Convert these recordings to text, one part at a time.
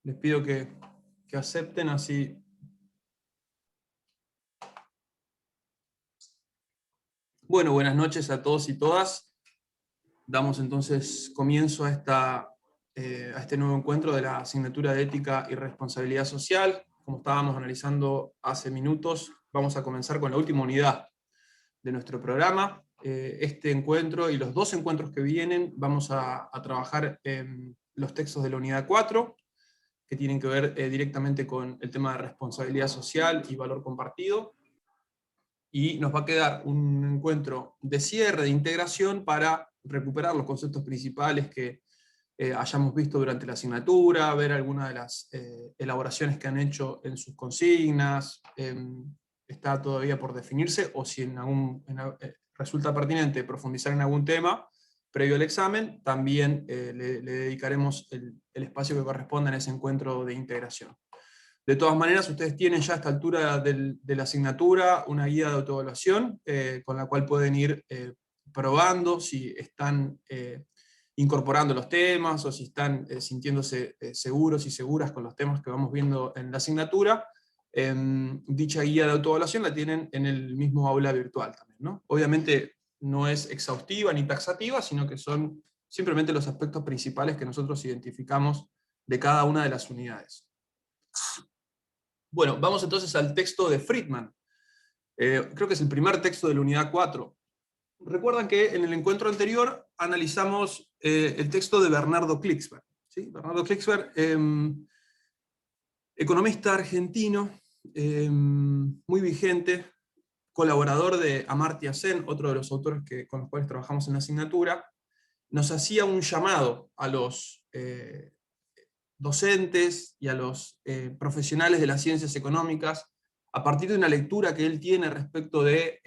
Les pido que acepten así. Bueno, buenas noches a todos y todas. Damos entonces comienzo a este nuevo encuentro de la asignatura de Ética y Responsabilidad Social. Como estábamos analizando hace minutos, vamos a comenzar con la última unidad de nuestro programa. Este encuentro y los dos encuentros que vienen vamos a trabajar en los textos de la unidad 4, que tienen que ver directamente con el tema de responsabilidad social y valor compartido. Y nos va a quedar un encuentro de cierre, de integración, para recuperar los conceptos principales que hayamos visto durante la asignatura, ver algunas de las elaboraciones que han hecho en sus consignas, está todavía por definirse, o si resulta pertinente profundizar en algún tema previo al examen, también le dedicaremos el espacio que corresponda en ese encuentro de integración. De todas maneras, ustedes tienen ya a esta altura de la asignatura una guía de autoevaluación con la cual pueden ir probando si están incorporando los temas o si están sintiéndose seguros y seguras con los temas que vamos viendo en la asignatura. Dicha guía de autoevaluación la tienen en el mismo aula virtual también, ¿no? Obviamente no es exhaustiva ni taxativa, sino que son simplemente los aspectos principales que nosotros identificamos de cada una de las unidades. Bueno, vamos entonces al texto de Friedman. Creo que es el primer texto de la unidad 4. Recuerdan que en el encuentro anterior analizamos el texto de Bernardo Klicksberg. ¿Sí? Bernardo Klicksberg, economista argentino, muy vigente, colaborador de Amartya Sen, otro de los autores con los cuales trabajamos en la asignatura, nos hacía un llamado a los docentes y a los profesionales de las ciencias económicas, a partir de una lectura que él tiene respecto de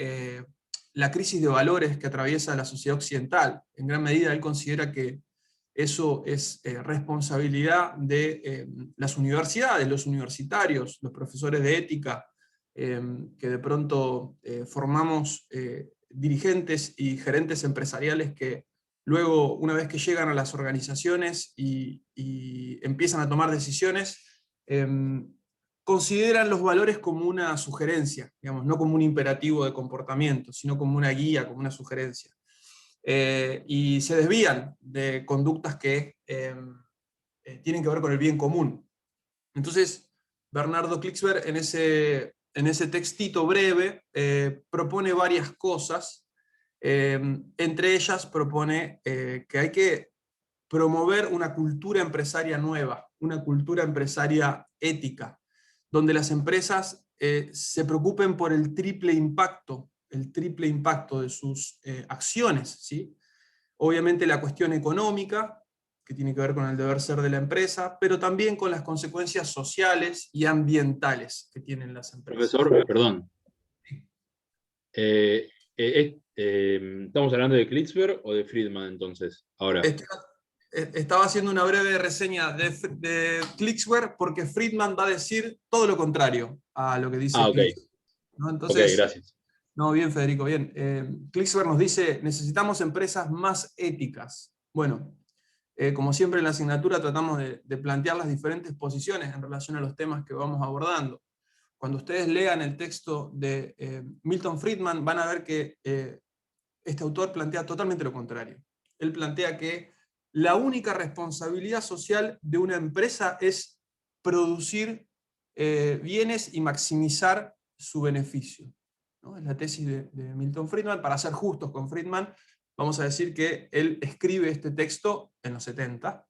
la crisis de valores que atraviesa la sociedad occidental. En gran medida él considera que eso es responsabilidad de las universidades, los universitarios, los profesores de ética, que de pronto formamos dirigentes y gerentes empresariales que luego, una vez que llegan a las organizaciones y empiezan a tomar decisiones, consideran los valores como una sugerencia, digamos, no como un imperativo de comportamiento, sino como una guía, como una sugerencia. Y se desvían de conductas que tienen que ver con el bien común. Entonces, Bernardo Klicksberg en ese textito breve propone varias cosas. Entre ellas propone que hay que promover una cultura empresaria nueva, una cultura empresaria ética, donde las empresas se preocupen por el triple impacto de sus acciones, ¿sí? Obviamente la cuestión económica, que tiene que ver con el deber ser de la empresa, pero también con las consecuencias sociales y ambientales que tienen las empresas. Profesor, perdón. ¿Estamos hablando de Klicksberg o de Friedman entonces? Ahora. Estaba haciendo una breve reseña de Klicksberg porque Friedman va a decir todo lo contrario a lo que dice Klicksberg, ¿no? Entonces, ok, gracias. No, bien, Federico, bien. Klicksberg nos dice, necesitamos empresas más éticas. Bueno, como siempre en la asignatura tratamos de plantear las diferentes posiciones en relación a los temas que vamos abordando. Cuando ustedes lean el texto de Milton Friedman, van a ver que este autor plantea totalmente lo contrario. Él plantea que la única responsabilidad social de una empresa es producir bienes y maximizar su beneficio, ¿no? Es la tesis de Milton Friedman. Para ser justos con Friedman, vamos a decir que él escribe este texto en los 70.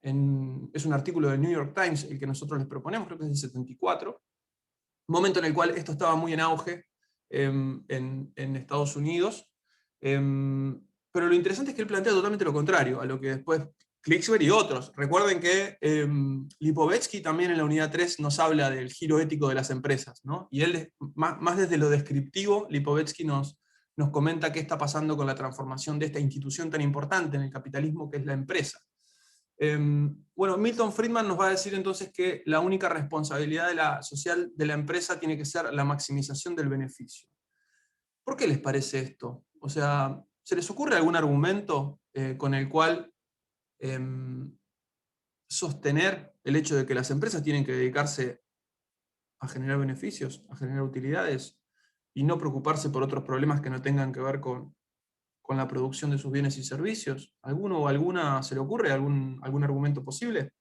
Es un artículo del New York Times el que nosotros les proponemos, creo que es del 74, momento en el cual esto estaba muy en auge en Estados Unidos. Pero lo interesante es que él plantea totalmente lo contrario a lo que después Klicksberg y otros. Recuerden que Lipovetsky también en la unidad 3 nos habla del giro ético de las empresas, ¿no? Y él, más desde lo descriptivo, Lipovetsky nos comenta qué está pasando con la transformación de esta institución tan importante en el capitalismo que es la empresa. Bueno, Milton Friedman nos va a decir entonces que la única responsabilidad social de la empresa tiene que ser la maximización del beneficio. ¿Por qué les parece esto? O sea, ¿se les ocurre algún argumento con el cual sostener el hecho de que las empresas tienen que dedicarse a generar beneficios, a generar utilidades, y no preocuparse por otros problemas que no tengan que ver con la producción de sus bienes y servicios? ¿Alguno o alguna se le ocurre algún argumento posible?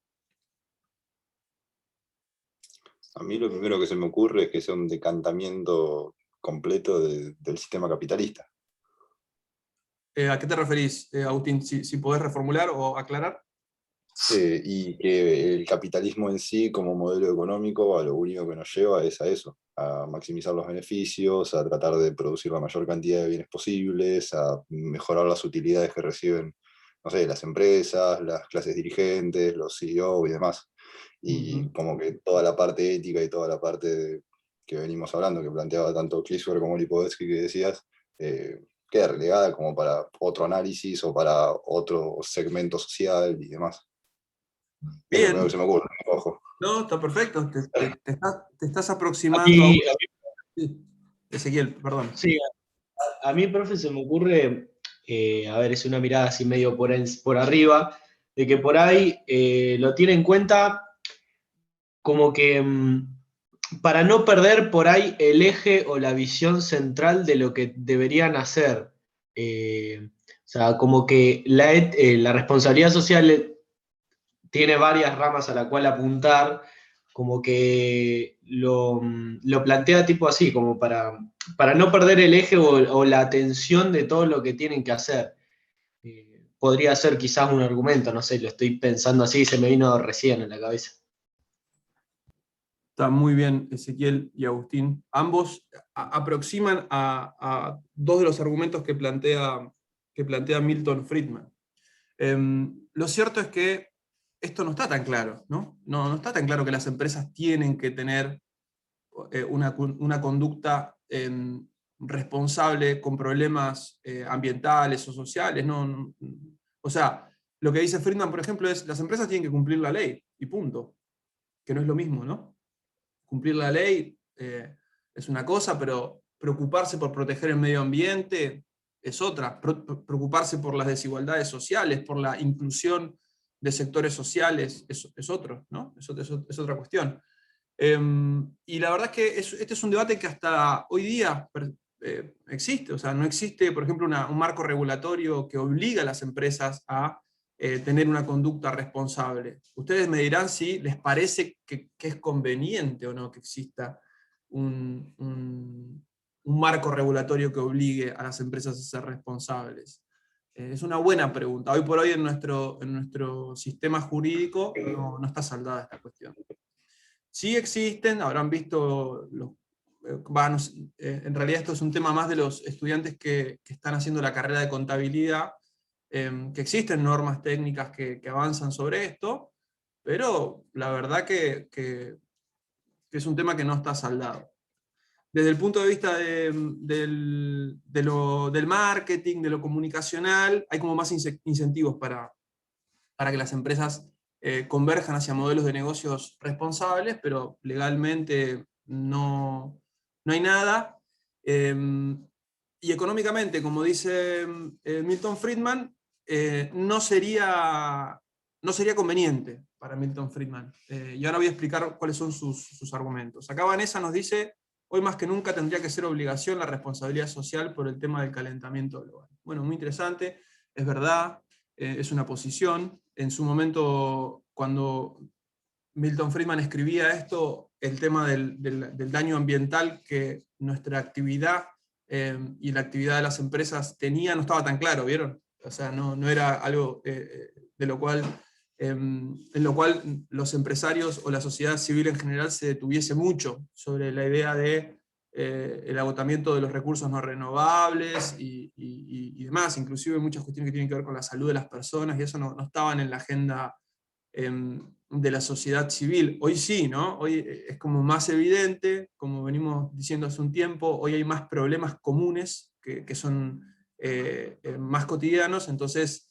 A mí lo primero que se me ocurre es que sea un decantamiento completo del sistema capitalista. ¿A qué te referís, Agustín? Si podés reformular o aclarar. Y que el capitalismo en sí, como modelo económico, a lo único que nos lleva es a eso, a maximizar los beneficios, a tratar de producir la mayor cantidad de bienes posibles, a mejorar las utilidades que reciben, no sé, las empresas, las clases dirigentes, los CEO y demás. Y como que toda la parte ética y toda la parte que venimos hablando, que planteaba tanto Klinsberg como Lipovetsky, que decías, queda relegada como para otro análisis o para otro segmento social y demás. Es lo primero Bien, que se me ocurre, ojo. no, está perfecto. Te estás A aproximando a un... mí, Sí. Ezequiel, perdón. sí, a mí, profe, se me ocurre, a ver, es una mirada así medio por arriba, de que por ahí lo tiene en cuenta como que para no perder por ahí el eje o la visión central de lo que deberían hacer. O sea, como que la responsabilidad social tiene varias ramas a la cual apuntar, como que lo plantea tipo así, como para no perder el eje o la atención de todo lo que tienen que hacer. Podría ser quizás un argumento, no sé, lo estoy pensando así, se me vino recién en la cabeza. Está muy bien, Ezequiel y Agustín. Ambos aproximan a dos de los argumentos que plantea Milton Friedman. Lo cierto es que esto no está tan claro, ¿no? No está tan claro que las empresas tienen que tener una conducta responsable con problemas ambientales o sociales. O sea, lo que dice Friedman, por ejemplo, es las empresas tienen que cumplir la ley, y punto. Que no es lo mismo, ¿no? Cumplir la ley es una cosa, pero preocuparse por proteger el medio ambiente es otra. Preocuparse por las desigualdades sociales, por la inclusión de sectores sociales es otro, ¿no? Es otra cuestión. Y la verdad es que este es un debate que hasta hoy día existe. O sea, no existe, por ejemplo, un marco regulatorio que obliga a las empresas a tener una conducta responsable. Ustedes me dirán si les parece que es conveniente o no que exista un marco regulatorio que obligue a las empresas a ser responsables. Es una buena pregunta. Hoy por hoy en nuestro sistema jurídico no está saldada esta cuestión. Sí existen, habrán visto, en realidad esto es un tema más de los estudiantes que están haciendo la carrera de contabilidad, que existen normas técnicas que avanzan sobre esto, pero la verdad que es un tema que no está saldado. Desde el punto de vista del marketing, de lo comunicacional, hay como más incentivos para que las empresas converjan hacia modelos de negocios responsables, pero legalmente no hay nada. Y económicamente, como dice Milton Friedman, no sería conveniente para Milton Friedman. Y ahora voy a explicar cuáles son sus argumentos. Acá Vanessa nos dice: hoy más que nunca tendría que ser obligación la responsabilidad social por el tema del calentamiento global. Bueno, muy interesante, es verdad, es una posición. En su momento, cuando Milton Friedman escribía esto, el tema del daño ambiental que nuestra actividad y la actividad de las empresas tenía no estaba tan claro, ¿vieron? O sea, no era algo en lo cual los empresarios o la sociedad civil en general se detuviese mucho sobre la idea de el agotamiento de los recursos no renovables y demás, inclusive muchas cuestiones que tienen que ver con la salud de las personas, y eso no estaban en la agenda de la sociedad civil. Hoy sí, ¿no? Hoy es como más evidente, como venimos diciendo hace un tiempo, hoy hay más problemas comunes que son más cotidianos, entonces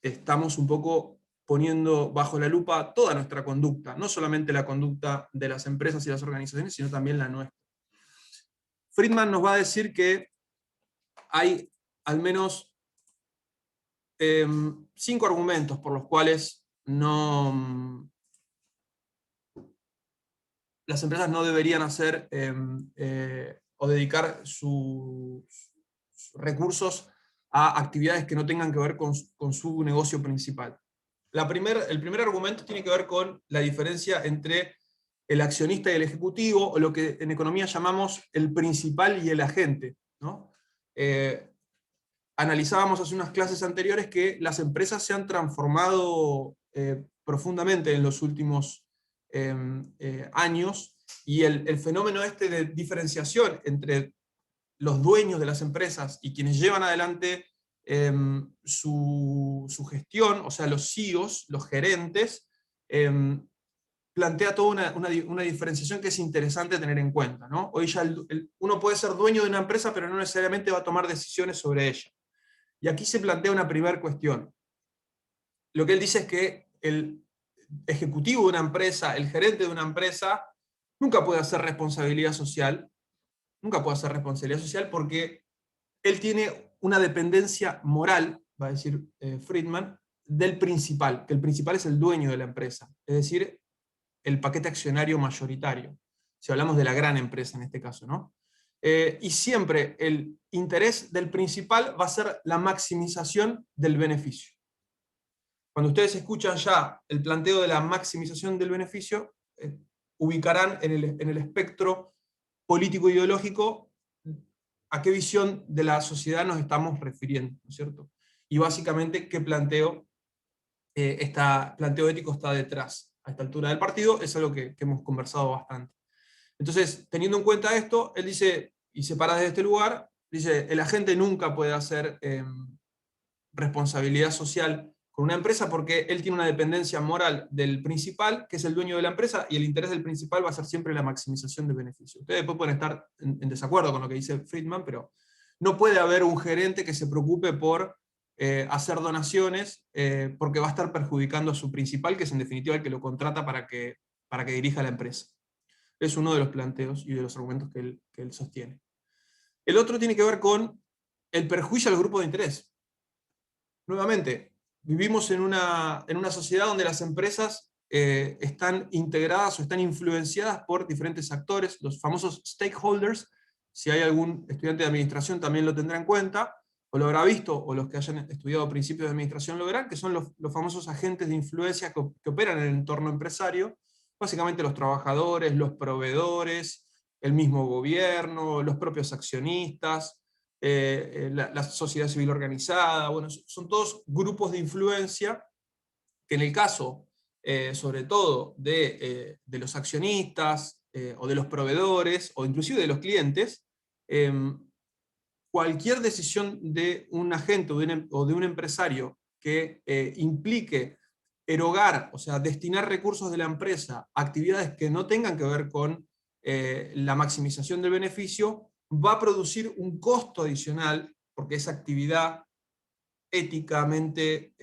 estamos un poco poniendo bajo la lupa toda nuestra conducta, no solamente la conducta de las empresas y las organizaciones, sino también la nuestra. Friedman nos va a decir que hay al menos 5 argumentos por los cuales no las empresas no deberían hacer o dedicar sus recursos a actividades que no tengan que ver con su negocio principal. El primer argumento tiene que ver con la diferencia entre el accionista y el ejecutivo, o lo que en economía llamamos el principal y el agente, ¿no? Analizábamos hace unas clases anteriores que las empresas se han transformado profundamente en los últimos años, y el fenómeno este de diferenciación entre los dueños de las empresas y quienes llevan adelante su gestión, o sea, los CEOs, los gerentes, plantea toda una diferenciación que es interesante tener en cuenta, ¿no? Hoy ya uno puede ser dueño de una empresa, pero no necesariamente va a tomar decisiones sobre ella. Y aquí se plantea una primera cuestión. Lo que él dice es que el ejecutivo de una empresa, el gerente de una empresa, nunca puede hacer responsabilidad social, porque él tiene una dependencia moral, va a decir Friedman, del principal, que el principal es el dueño de la empresa, es decir, el paquete accionario mayoritario, si hablamos de la gran empresa en este caso, ¿no? Y siempre el interés del principal va a ser la maximización del beneficio. Cuando ustedes escuchan ya el planteo de la maximización del beneficio, ubicarán en el espectro político-ideológico a qué visión de la sociedad nos estamos refiriendo, ¿no es cierto? Y básicamente qué planteo ético está detrás. A esta altura del partido es algo que hemos conversado bastante. Entonces, teniendo en cuenta esto, él dice, y se para desde este lugar, dice, el agente nunca puede hacer responsabilidad social con una empresa porque él tiene una dependencia moral del principal, que es el dueño de la empresa, y el interés del principal va a ser siempre la maximización de beneficios. Ustedes después pueden estar en desacuerdo con lo que dice Friedman, pero no puede haber un gerente que se preocupe por hacer donaciones porque va a estar perjudicando a su principal, que es en definitiva el que lo contrata para que dirija la empresa. Es uno de los planteos y de los argumentos que él sostiene. El otro tiene que ver con el perjuicio al grupo de interés. Nuevamente, vivimos en una sociedad donde las empresas están integradas o están influenciadas por diferentes actores, los famosos stakeholders. Si hay algún estudiante de administración también lo tendrá en cuenta, o lo habrá visto, o los que hayan estudiado principios de administración lo verán, que son los famosos agentes de influencia que operan en el entorno empresario, básicamente los trabajadores, los proveedores, el mismo gobierno, los propios accionistas, la sociedad civil organizada. Bueno, son todos grupos de influencia que en el caso, sobre todo, de los accionistas, o de los proveedores, o inclusive de los clientes, cualquier decisión de un agente o de un empresario que implique erogar, o sea, destinar recursos de la empresa a actividades que no tengan que ver con la maximización del beneficio, va a producir un costo adicional, porque esa actividad éticamente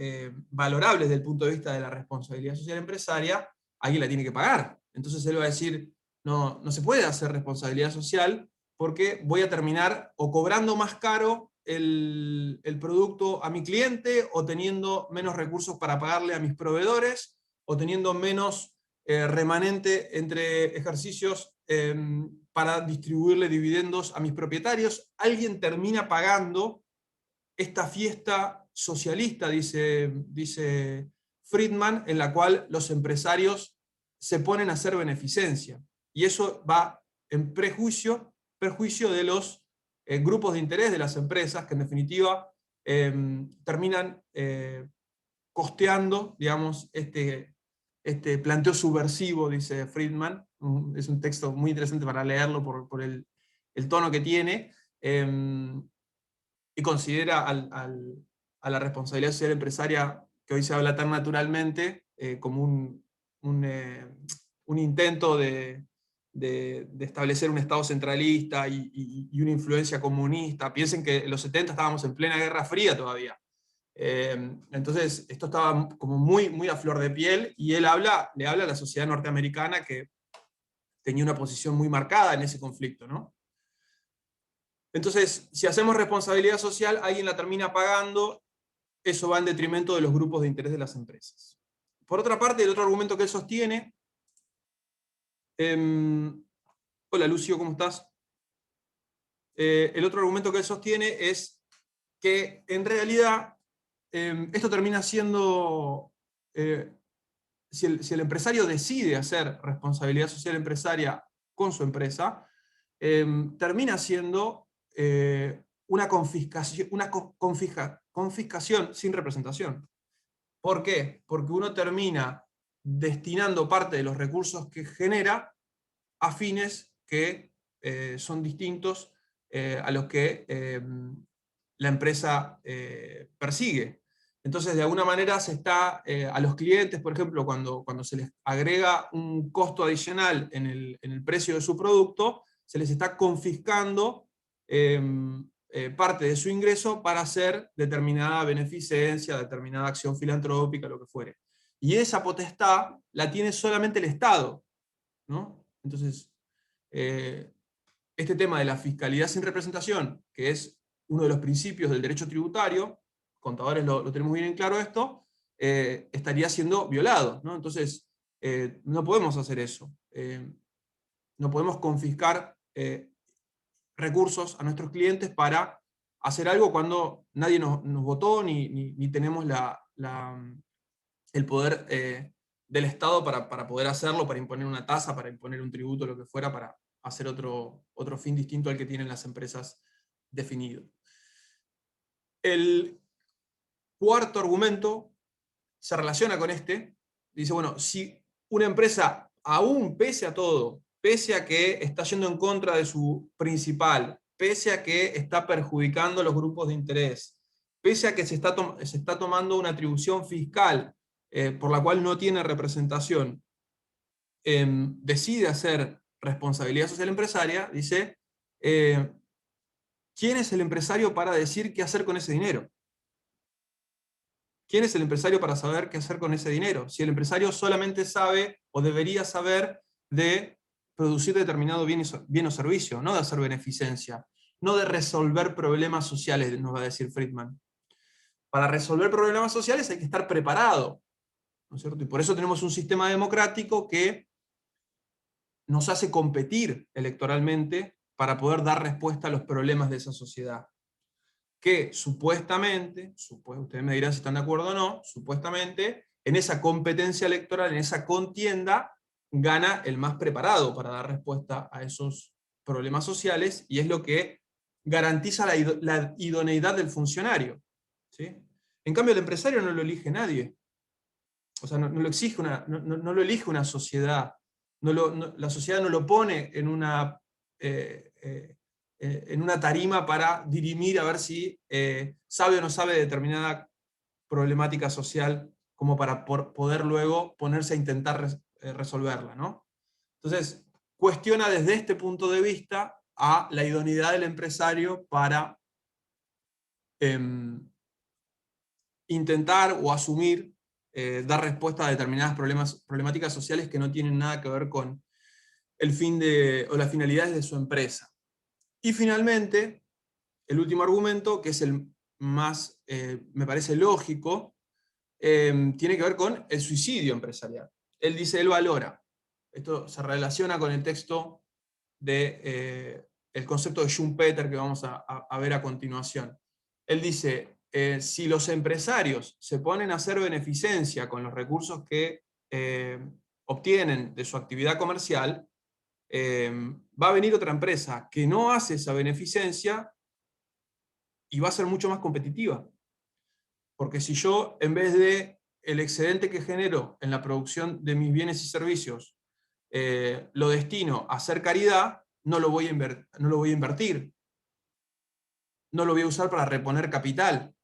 valorable desde el punto de vista de la responsabilidad social empresaria, alguien la tiene que pagar. Entonces él va a decir, no se puede hacer responsabilidad social porque voy a terminar o cobrando más caro el producto a mi cliente, o teniendo menos recursos para pagarle a mis proveedores, o teniendo menos remanente entre ejercicios para distribuirle dividendos a mis propietarios. Alguien termina pagando esta fiesta socialista, dice Friedman, en la cual los empresarios se ponen a hacer beneficencia. Y eso va en perjuicio de los grupos de interés de las empresas, que en definitiva terminan costeando, digamos, este planteo subversivo, dice Friedman. Es un texto muy interesante para leerlo por el tono que tiene, y considera a la responsabilidad social empresaria, que hoy se habla tan naturalmente, como un intento de establecer un Estado centralista y una influencia comunista. Piensen que en los 70 estábamos en plena Guerra Fría todavía. Entonces esto estaba como muy, muy a flor de piel, y él le habla a la sociedad norteamericana, que tenía una posición muy marcada en ese conflicto, ¿no? Entonces, si hacemos responsabilidad social, alguien la termina pagando, eso va en detrimento de los grupos de interés de las empresas. Por otra parte, el otro argumento que él sostiene Hola Lucio, ¿cómo estás? El otro argumento que él sostiene es que en realidad esto termina siendo, si el empresario decide hacer responsabilidad social empresaria con su empresa, termina siendo una confiscación sin representación. ¿Por qué? Porque uno termina destinando parte de los recursos que genera a fines que son distintos a los que la empresa persigue. Entonces, de alguna manera se está, a los clientes, por ejemplo, cuando se les agrega un costo adicional en el precio de su producto, se les está confiscando parte de su ingreso para hacer determinada beneficencia, determinada acción filantrópica, lo que fuere. Y esa potestad la tiene solamente el Estado, ¿no? Entonces, este tema de la fiscalidad sin representación, que es uno de los principios del derecho tributario, contadores lo tenemos bien en claro esto, estaría siendo violado, ¿no? Entonces, no podemos hacer eso. No podemos confiscar recursos a nuestros clientes para hacer algo cuando nadie nos votó ni tenemos el poder del Estado para poder hacerlo, para imponer una tasa, para imponer un tributo, lo que fuera, para hacer otro fin distinto al que tienen las empresas definido. El cuarto argumento se relaciona con este. Dice, bueno, si una empresa, aún pese a todo, pese a que está yendo en contra de su principal, pese a que está perjudicando a los grupos de interés, pese a que se está tomando una atribución fiscal por la cual no tiene representación, decide hacer responsabilidad social empresaria, dice, ¿quién es el empresario para decir qué hacer con ese dinero? ¿Quién es el empresario para saber qué hacer con ese dinero? Si el empresario solamente sabe o debería saber de producir determinado bien o servicio, no de hacer beneficencia, no de resolver problemas sociales, nos va a decir Friedman. Para resolver problemas sociales hay que estar preparado, ¿no es cierto? Y por eso tenemos un sistema democrático que nos hace competir electoralmente para poder dar respuesta a los problemas de esa sociedad. Que supuestamente, ustedes me dirán si están de acuerdo o no, supuestamente en esa competencia electoral, en esa contienda, gana el más preparado para dar respuesta a esos problemas sociales, y es lo que garantiza la idoneidad del funcionario, ¿sí? En cambio, el empresario no lo elige nadie. O sea, no lo exige no lo elige una sociedad. La sociedad no lo pone en una tarima para dirimir a ver si sabe o no sabe de determinada problemática social, como para poder luego ponerse a intentar resolverla, ¿no? Entonces, cuestiona desde este punto de vista a la idoneidad del empresario para intentar o asumir, dar respuesta a determinadas problemáticas sociales que no tienen nada que ver con el fin o las finalidades de su empresa. Y finalmente, el último argumento, que es el más, me parece lógico, tiene que ver con el suicidio empresarial. Él dice, él valora. Esto se relaciona con el texto el concepto de Schumpeter que vamos a ver a continuación. Él dice, si los empresarios se ponen a hacer beneficencia con los recursos que obtienen de su actividad comercial, va a venir otra empresa que no hace esa beneficencia y va a ser mucho más competitiva. Porque si yo, en vez de el excedente que genero en la producción de mis bienes y servicios, lo destino a hacer caridad, no lo voy a invertir. No lo voy a usar para reponer capital.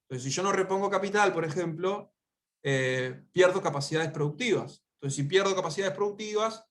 Entonces, si yo no repongo capital, por ejemplo, pierdo capacidades productivas. Entonces, si pierdo capacidades productivas,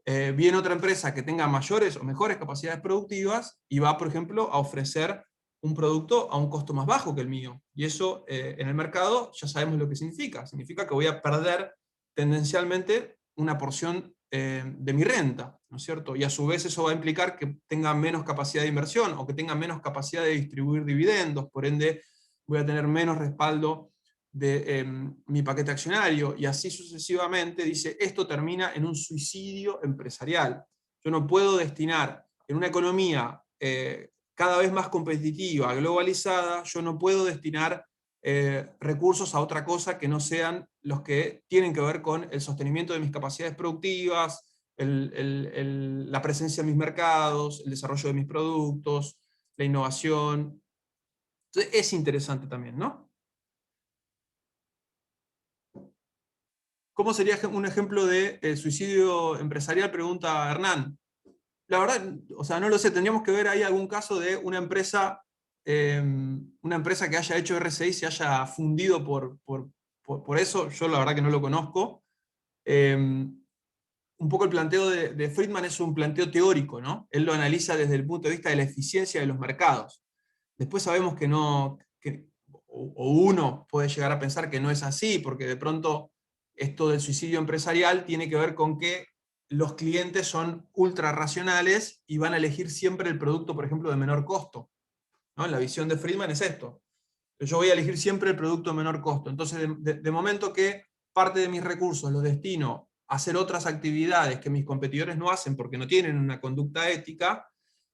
viene otra empresa que tenga mayores o mejores capacidades productivas y va, por ejemplo, a ofrecer un producto a un costo más bajo que el mío. Y eso en el mercado ya sabemos lo que significa. Significa que voy a perder tendencialmente una porción de mi renta, ¿no es cierto? Y a su vez eso va a implicar que tenga menos capacidad de inversión o que tenga menos capacidad de distribuir dividendos, por ende voy a tener menos respaldo mi paquete accionario, y así sucesivamente, dice, esto termina en un suicidio empresarial. Yo no puedo destinar en una economía cada vez más competitiva, globalizada, yo no puedo destinar recursos a otra cosa que no sean los que tienen que ver con el sostenimiento de mis capacidades productivas, la presencia en mis mercados, el desarrollo de mis productos, la innovación. Entonces es interesante también, ¿no? ¿Cómo sería un ejemplo de suicidio empresarial? Pregunta Hernán. La verdad, o sea, no lo sé, tendríamos que ver ahí algún caso de una empresa que haya hecho RCI y se haya fundido por eso. Yo la verdad que no lo conozco. Un poco el planteo de Friedman es un planteo teórico, ¿no? Él lo analiza desde el punto de vista de la eficiencia de los mercados. Después sabemos que no, o uno puede llegar a pensar que no es así, porque de pronto esto del suicidio empresarial tiene que ver con que los clientes son ultra racionales y van a elegir siempre el producto, por ejemplo, de menor costo, ¿no? La visión de Friedman es esto. Yo voy a elegir siempre el producto de menor costo. Entonces, de momento que parte de mis recursos los destino a hacer otras actividades que mis competidores no hacen porque no tienen una conducta ética,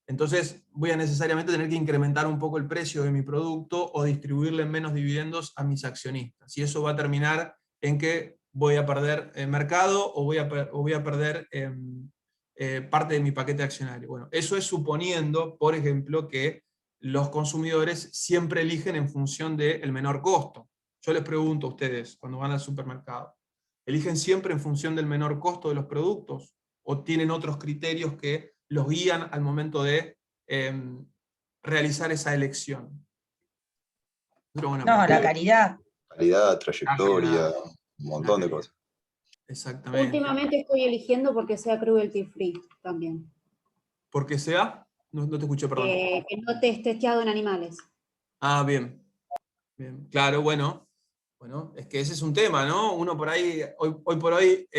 entonces voy a necesariamente tener que incrementar un poco el precio de mi producto o distribuirle menos dividendos a mis accionistas. Y eso va a terminar en que voy a perder mercado o voy a perder parte de mi paquete accionario. Bueno, eso es suponiendo, por ejemplo, que los consumidores siempre eligen en función del menor costo. Yo les pregunto a ustedes, cuando van al supermercado, ¿eligen siempre en función del menor costo de los productos? ¿O tienen otros criterios que los guían al momento de realizar esa elección? No, la calidad. Calidad, trayectoria, calidad. un montón de calidad. cosas. Exactamente. Últimamente estoy eligiendo porque sea cruelty free también. ¿Por qué sea? No te escuché, perdón. Que no te esté testeado en animales. Ah, bien. Bien. Claro, bueno, es que ese es un tema, ¿no? Uno por ahí, hoy por hoy,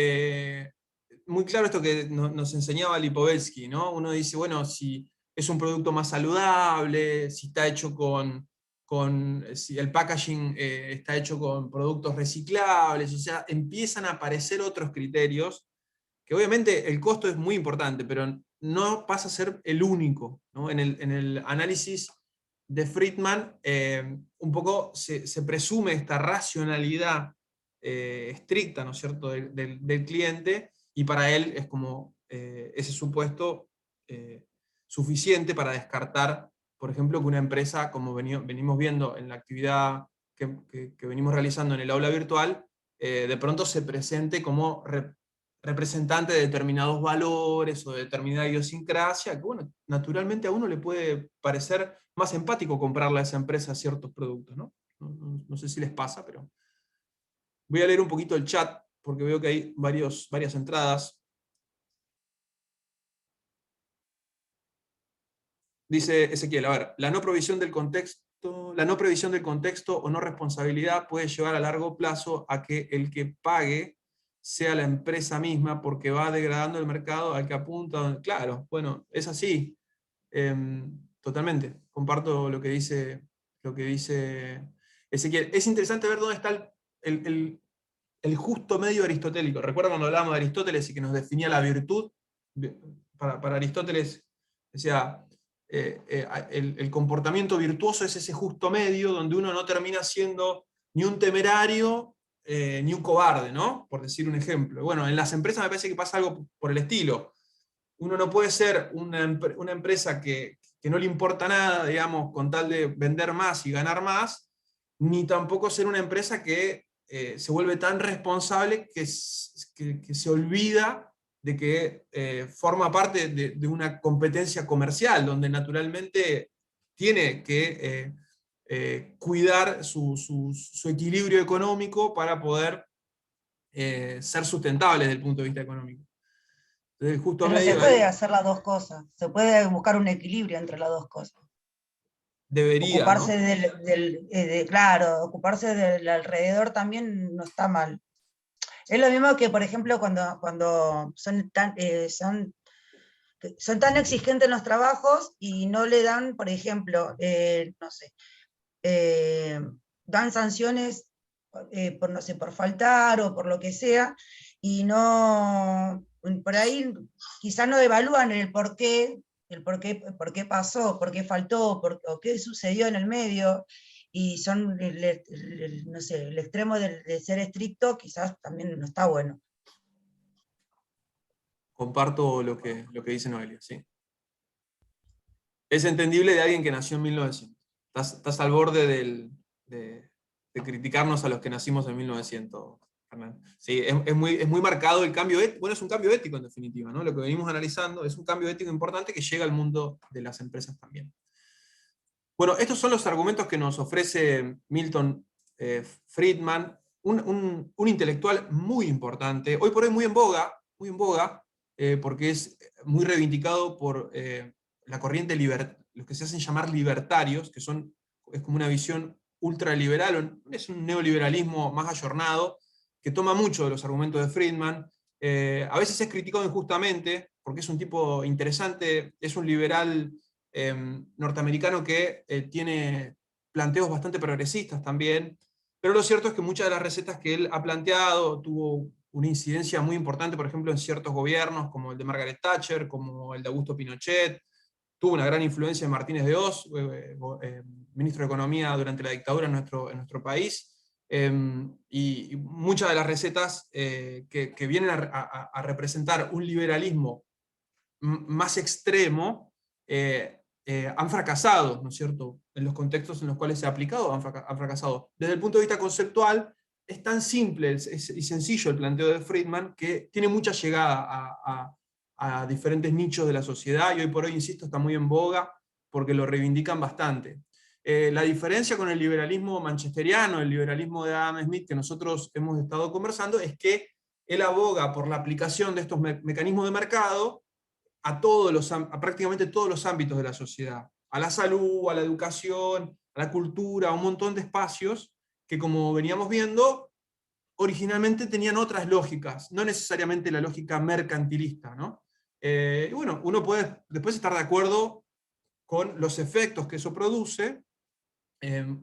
muy claro esto que nos enseñaba Lipovetsky, ¿no? Uno dice, bueno, si es un producto más saludable, si está hecho si el packaging está hecho con productos reciclables, o sea, empiezan a aparecer otros criterios, que obviamente el costo es muy importante, pero no pasa a ser el único, ¿no? En el análisis de Friedman, un poco se presume esta racionalidad estricta, ¿no es cierto?, del cliente, y para él es como ese supuesto suficiente para descartar, por ejemplo, que una empresa, como venimos viendo en la actividad que venimos realizando en el aula virtual, de pronto se presente como representante de determinados valores o de determinada idiosincrasia, que bueno, naturalmente a uno le puede parecer más empático comprarle a esa empresa ciertos productos, ¿no? No sé si les pasa, pero voy a leer un poquito el chat, porque veo que hay varias entradas. Dice Ezequiel, a ver, la no previsión del contexto o no responsabilidad puede llevar a largo plazo a que el que pague sea la empresa misma porque va degradando el mercado al que apunta. Claro, bueno, es así. Totalmente. Comparto lo que dice Ezequiel. Es interesante ver dónde está el justo medio aristotélico. Recuerda cuando hablábamos de Aristóteles y que nos definía la virtud. Para Aristóteles decía, el comportamiento virtuoso es ese justo medio donde uno no termina siendo ni un temerario ni un cobarde, ¿no? Por decir un ejemplo. Bueno, en las empresas me parece que pasa algo por el estilo. Uno no puede ser una empresa que no le importa nada, digamos, con tal de vender más y ganar más, ni tampoco ser una empresa que se vuelve tan responsable que se olvida de que forma parte de una competencia comercial, donde naturalmente tiene que cuidar su equilibrio económico para poder ser sustentable desde el punto de vista económico. Entonces, justo Pero medio se puede hacer las dos cosas. Se puede buscar un equilibrio entre las dos cosas. debería, Ocuparse ¿no? claro, ocuparse del alrededor también no está mal. Es lo mismo que, por ejemplo, cuando son tan exigentes en los trabajos y no le dan, por ejemplo, no sé, dan sanciones por, no sé, por faltar o por lo que sea, y no, por ahí quizás no evalúan por qué pasó, por qué faltó, o qué sucedió en el medio, y son, no sé, el extremo de ser estricto quizás también no está bueno. Comparto lo que dice Noelia, sí. Es entendible de alguien que nació en 1900. Estás al borde de criticarnos a los que nacimos en 1900, Hernán. Sí, es muy marcado el cambio ético. Bueno, es un cambio ético en definitiva, ¿no? Lo que venimos analizando es un cambio ético importante que llega al mundo de las empresas también. Bueno, estos son los argumentos que nos ofrece Milton Friedman, un intelectual muy importante, hoy por hoy muy en boga, porque es muy reivindicado por la corriente los que se hacen llamar libertarios, es como una visión ultraliberal, es un neoliberalismo más ayornado, que toma mucho de los argumentos de Friedman. A veces es criticado injustamente, porque es un tipo interesante, es un liberal norteamericano que tiene planteos bastante progresistas también, pero lo cierto es que muchas de las recetas que él ha planteado tuvo una incidencia muy importante, por ejemplo, en ciertos gobiernos, como el de Margaret Thatcher, como el de Augusto Pinochet, tuvo una gran influencia en Martínez de Oz, ministro de Economía durante la dictadura en nuestro país, y muchas de las recetas que vienen a representar un liberalismo más extremo, han fracasado, ¿no es cierto? En los contextos en los cuales se ha aplicado, han fracasado. Desde el punto de vista conceptual, es tan simple y sencillo el planteo de Friedman que tiene mucha llegada a diferentes nichos de la sociedad, y hoy por hoy, insisto, está muy en boga porque lo reivindican bastante. La diferencia con el liberalismo manchesteriano, el liberalismo de Adam Smith, que nosotros hemos estado conversando, es que él aboga por la aplicación de estos mecanismos de mercado a prácticamente todos los ámbitos de la sociedad, a la salud, a la educación, a la cultura, a un montón de espacios que, como veníamos viendo, originalmente tenían otras lógicas, no necesariamente la lógica mercantilista, ¿no? Y bueno, uno puede después estar de acuerdo con los efectos que eso produce,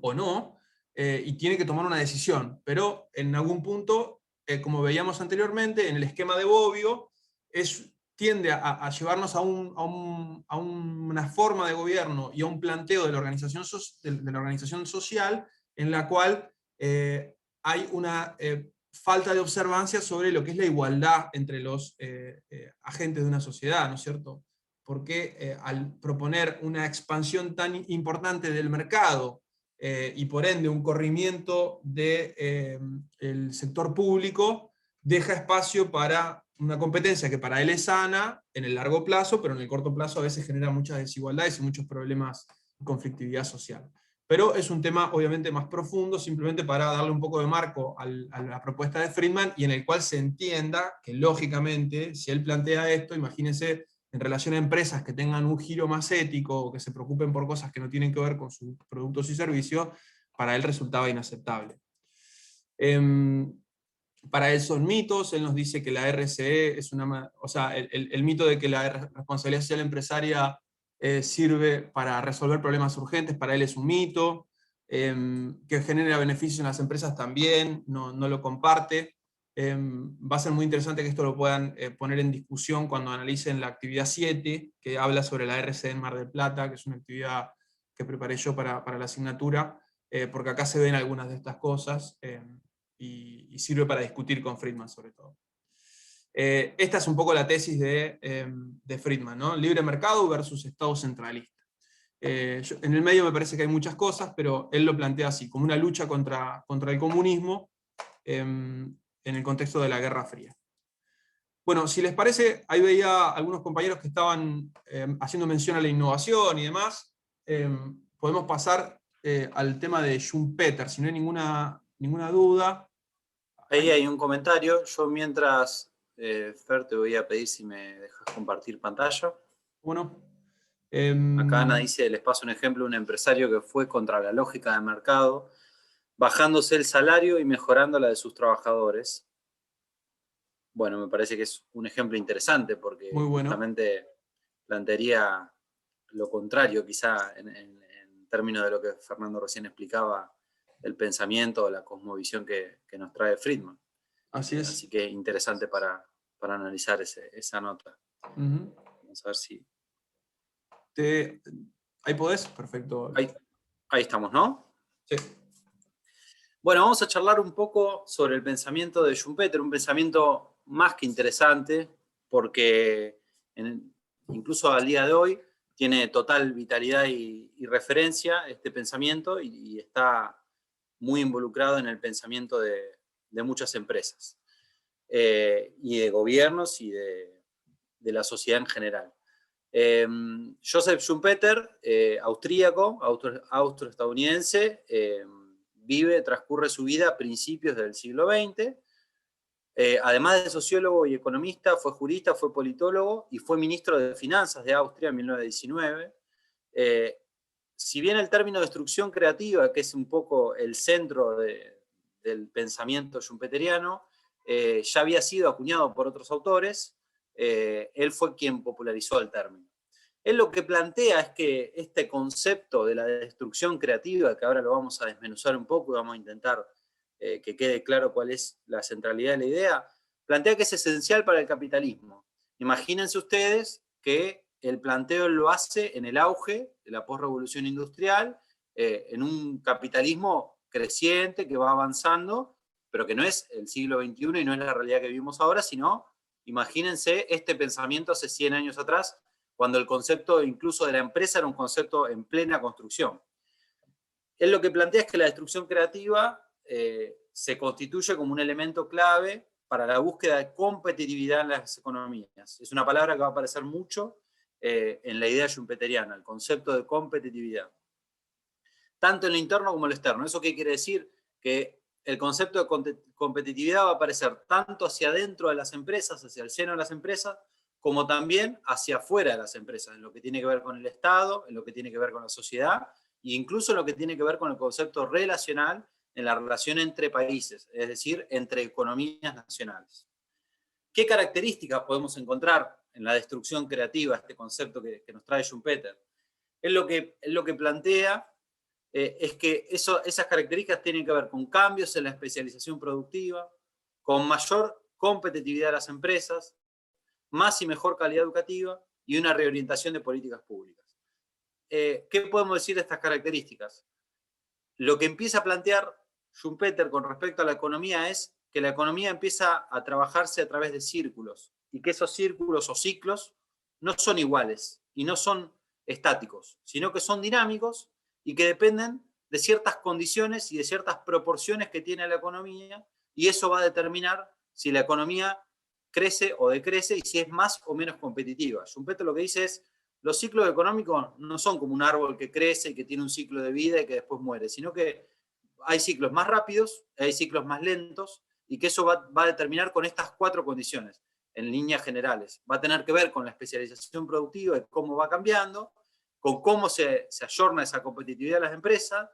o no, y tiene que tomar una decisión, pero en algún punto, como veíamos anteriormente, en el esquema de Bobbio, tiende a llevarnos a una forma de gobierno y a un planteo de la organización, de la organización social en la cual hay una falta de observancia sobre lo que es la igualdad entre los agentes de una sociedad, ¿no es cierto? Porque al proponer una expansión tan importante del mercado y por ende un corrimiento del sector público, deja espacio para una competencia que para él es sana en el largo plazo, pero en el corto plazo a veces genera muchas desigualdades y muchos problemas de conflictividad social. Pero es un tema obviamente más profundo, simplemente para darle un poco de marco a la propuesta de Friedman, y en el cual se entienda que lógicamente, si él plantea esto, imagínense en relación a empresas que tengan un giro más ético o que se preocupen por cosas que no tienen que ver con sus productos y servicios, para él resultaba inaceptable. Para él son mitos, él nos dice que la RCE es o sea, el mito de que la responsabilidad social empresaria sirve para resolver problemas urgentes, para él es un mito, que genera beneficios en las empresas también, no lo comparte. Va a ser muy interesante que esto lo puedan poner en discusión cuando analicen la actividad 7, que habla sobre la RCE en Mar del Plata, que es una actividad que preparé yo para la asignatura, porque acá se ven algunas de estas cosas, y sirve para discutir con Friedman sobre todo. Esta es un poco la tesis de Friedman, ¿no? Libre mercado versus Estado centralista. En el medio me parece que hay muchas cosas, pero él lo plantea así, como una lucha contra el comunismo en el contexto de la Guerra Fría. Bueno, si les parece, ahí veía algunos compañeros que estaban haciendo mención a la innovación y demás. Podemos pasar al tema de Schumpeter, si no hay ninguna duda. Ahí hay un comentario. Yo mientras, Fer, te voy a pedir si me dejas compartir pantalla. Bueno. Acá Ana dice, les paso un ejemplo, un empresario que fue contra la lógica de mercado, bajándose el salario y mejorando la de sus trabajadores. Bueno, me parece que es un ejemplo interesante porque justamente plantearía lo contrario, quizá en términos de lo que Fernando recién explicaba el pensamiento, la cosmovisión que nos trae Friedman. Así es. Así que interesante para analizar esa nota. Vamos a ver si... Ahí podés, perfecto. Ahí estamos, ¿no? Sí. Bueno, vamos a charlar un poco sobre el pensamiento de Schumpeter, un pensamiento más que interesante, porque incluso al día de hoy tiene total vitalidad y referencia este pensamiento, y está muy involucrado en el pensamiento de muchas empresas, y de gobiernos y de la sociedad en general. Joseph Schumpeter, austríaco, austroestadounidense, transcurre su vida a principios del siglo XX. Además de sociólogo y economista, fue jurista, fue politólogo y fue ministro de Finanzas de Austria en 1919. Si bien el término destrucción creativa, que es un poco el centro del pensamiento schumpeteriano, ya había sido acuñado por otros autores, él fue quien popularizó el término. Él lo que plantea es que este concepto de la destrucción creativa, que ahora lo vamos a desmenuzar un poco y vamos a intentar que quede claro cuál es la centralidad de la idea, plantea que es esencial para el capitalismo. Imagínense ustedes que el planteo lo hace en el auge de la posrevolución industrial, en un capitalismo creciente que va avanzando, pero que no es el siglo XXI y no es la realidad que vivimos ahora, sino, imagínense este pensamiento hace 100 años atrás, cuando el concepto incluso de la empresa era un concepto en plena construcción. Él lo que plantea es que la destrucción creativa se constituye como un elemento clave para la búsqueda de competitividad en las economías. Es una palabra que va a aparecer mucho en la idea schumpeteriana, el concepto de competitividad. Tanto en lo interno como en lo externo. ¿Eso qué quiere decir? Que el concepto de competitividad va a aparecer tanto hacia adentro de las empresas, hacia el seno de las empresas, como también hacia afuera de las empresas, en lo que tiene que ver con el Estado, en lo que tiene que ver con la sociedad, e incluso en lo que tiene que ver con el concepto relacional en la relación entre países, es decir, entre economías nacionales. ¿Qué características podemos encontrar en la destrucción creativa, este concepto que nos trae Schumpeter? Él lo que plantea es que esas características tienen que ver con cambios en la especialización productiva, con mayor competitividad de las empresas, más y mejor calidad educativa y una reorientación de políticas públicas. ¿Qué podemos decir de estas características? Lo que empieza a plantear Schumpeter con respecto a la economía es que la economía empieza a trabajarse a través de círculos, y que esos círculos o ciclos no son iguales y no son estáticos, sino que son dinámicos y que dependen de ciertas condiciones y de ciertas proporciones que tiene la economía, y eso va a determinar si la economía crece o decrece y si es más o menos competitiva. Schumpeter lo que dice es, los ciclos económicos no son como un árbol que crece y que tiene un ciclo de vida y que después muere, sino que hay ciclos más rápidos, hay ciclos más lentos, y que eso va a determinar con estas 4 condiciones, en líneas generales. Va a tener que ver con la especialización productiva y cómo va cambiando, con cómo se ayorna esa competitividad de las empresas.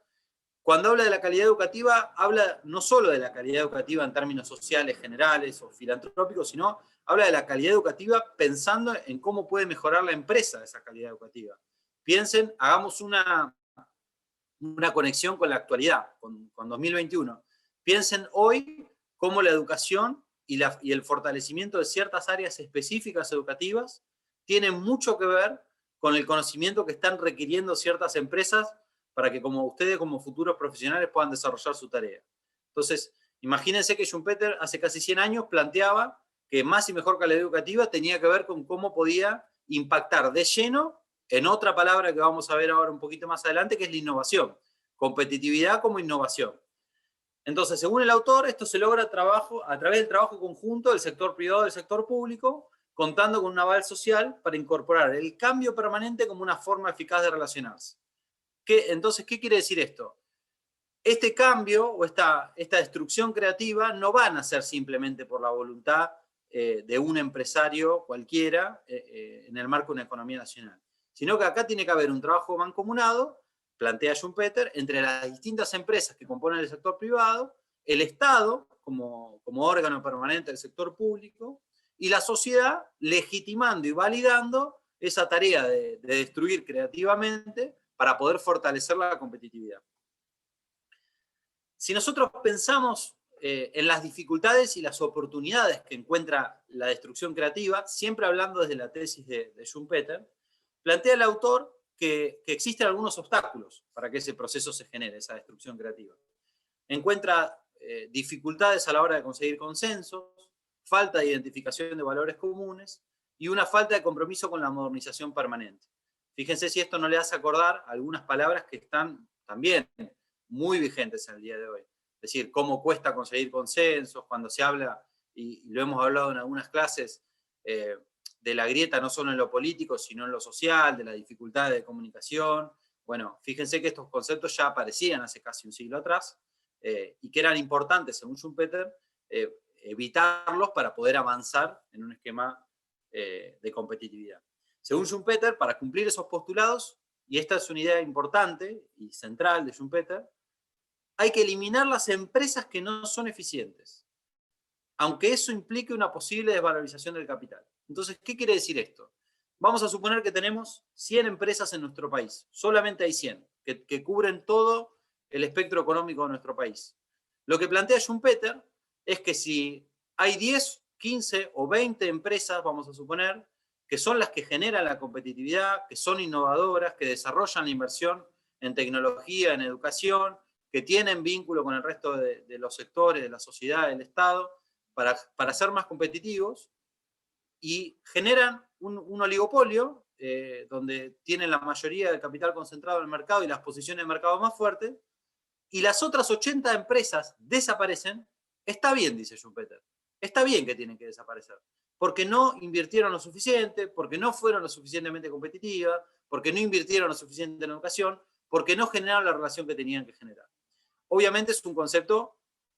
Cuando habla de la calidad educativa, habla no solo de la calidad educativa en términos sociales, generales o filantrópicos, sino habla de la calidad educativa pensando en cómo puede mejorar la empresa esa calidad educativa. Piensen, hagamos una conexión con la actualidad, con 2021. Piensen hoy cómo la educación y el fortalecimiento de ciertas áreas específicas educativas tienen mucho que ver con el conocimiento que están requiriendo ciertas empresas para que ustedes como futuros profesionales puedan desarrollar su tarea. Entonces, imagínense que Schumpeter hace casi 100 años planteaba que más y mejor calidad educativa tenía que ver con cómo podía impactar de lleno en otra palabra que vamos a ver ahora un poquito más adelante, que es la innovación. Competitividad como innovación. Entonces, según el autor, esto se logra a través del trabajo conjunto del sector privado y del sector público, contando con un aval social para incorporar el cambio permanente como una forma eficaz de relacionarse. Entonces, ¿qué quiere decir esto? Este cambio o esta destrucción creativa no va a nacer simplemente por la voluntad de un empresario cualquiera en el marco de una economía nacional, sino que acá tiene que haber un trabajo mancomunado, plantea Schumpeter, entre las distintas empresas que componen el sector privado, el Estado como órgano permanente del sector público, y la sociedad legitimando y validando esa tarea de destruir creativamente para poder fortalecer la competitividad. Si nosotros pensamos en las dificultades y las oportunidades que encuentra la destrucción creativa, siempre hablando desde la tesis de Schumpeter, plantea el autor que existen algunos obstáculos para que ese proceso se genere, esa destrucción creativa. Encuentra dificultades a la hora de conseguir consensos, falta de identificación de valores comunes y una falta de compromiso con la modernización permanente. Fíjense si esto no le hace acordar algunas palabras que están también muy vigentes en el día de hoy. Es decir, cómo cuesta conseguir consensos, cuando se habla, y lo hemos hablado en algunas clases, de la grieta no solo en lo político, sino en lo social, de la dificultad de comunicación. Bueno, fíjense que estos conceptos ya aparecían hace casi un siglo atrás, y que eran importantes, según Schumpeter, evitarlos para poder avanzar en un esquema de competitividad. Según Schumpeter, para cumplir esos postulados, y esta es una idea importante y central de Schumpeter, hay que eliminar las empresas que no son eficientes, aunque eso implique una posible desvalorización del capital. Entonces, ¿qué quiere decir esto? Vamos a suponer que tenemos 100 empresas en nuestro país, solamente hay 100, que cubren todo el espectro económico de nuestro país. Lo que plantea Schumpeter es que si hay 10, 15 o 20 empresas, vamos a suponer, que son las que generan la competitividad, que son innovadoras, que desarrollan la inversión en tecnología, en educación, que tienen vínculo con el resto de los sectores, de la sociedad, del Estado, para ser más competitivos, y generan un oligopolio donde tienen la mayoría del capital concentrado en el mercado y las posiciones de mercado más fuertes, y las otras 80 empresas desaparecen. Está bien, dice Schumpeter, está bien que tienen que desaparecer, porque no invirtieron lo suficiente, porque no fueron lo suficientemente competitivas, porque no invirtieron lo suficiente en educación, porque no generaron la relación que tenían que generar. Obviamente es un concepto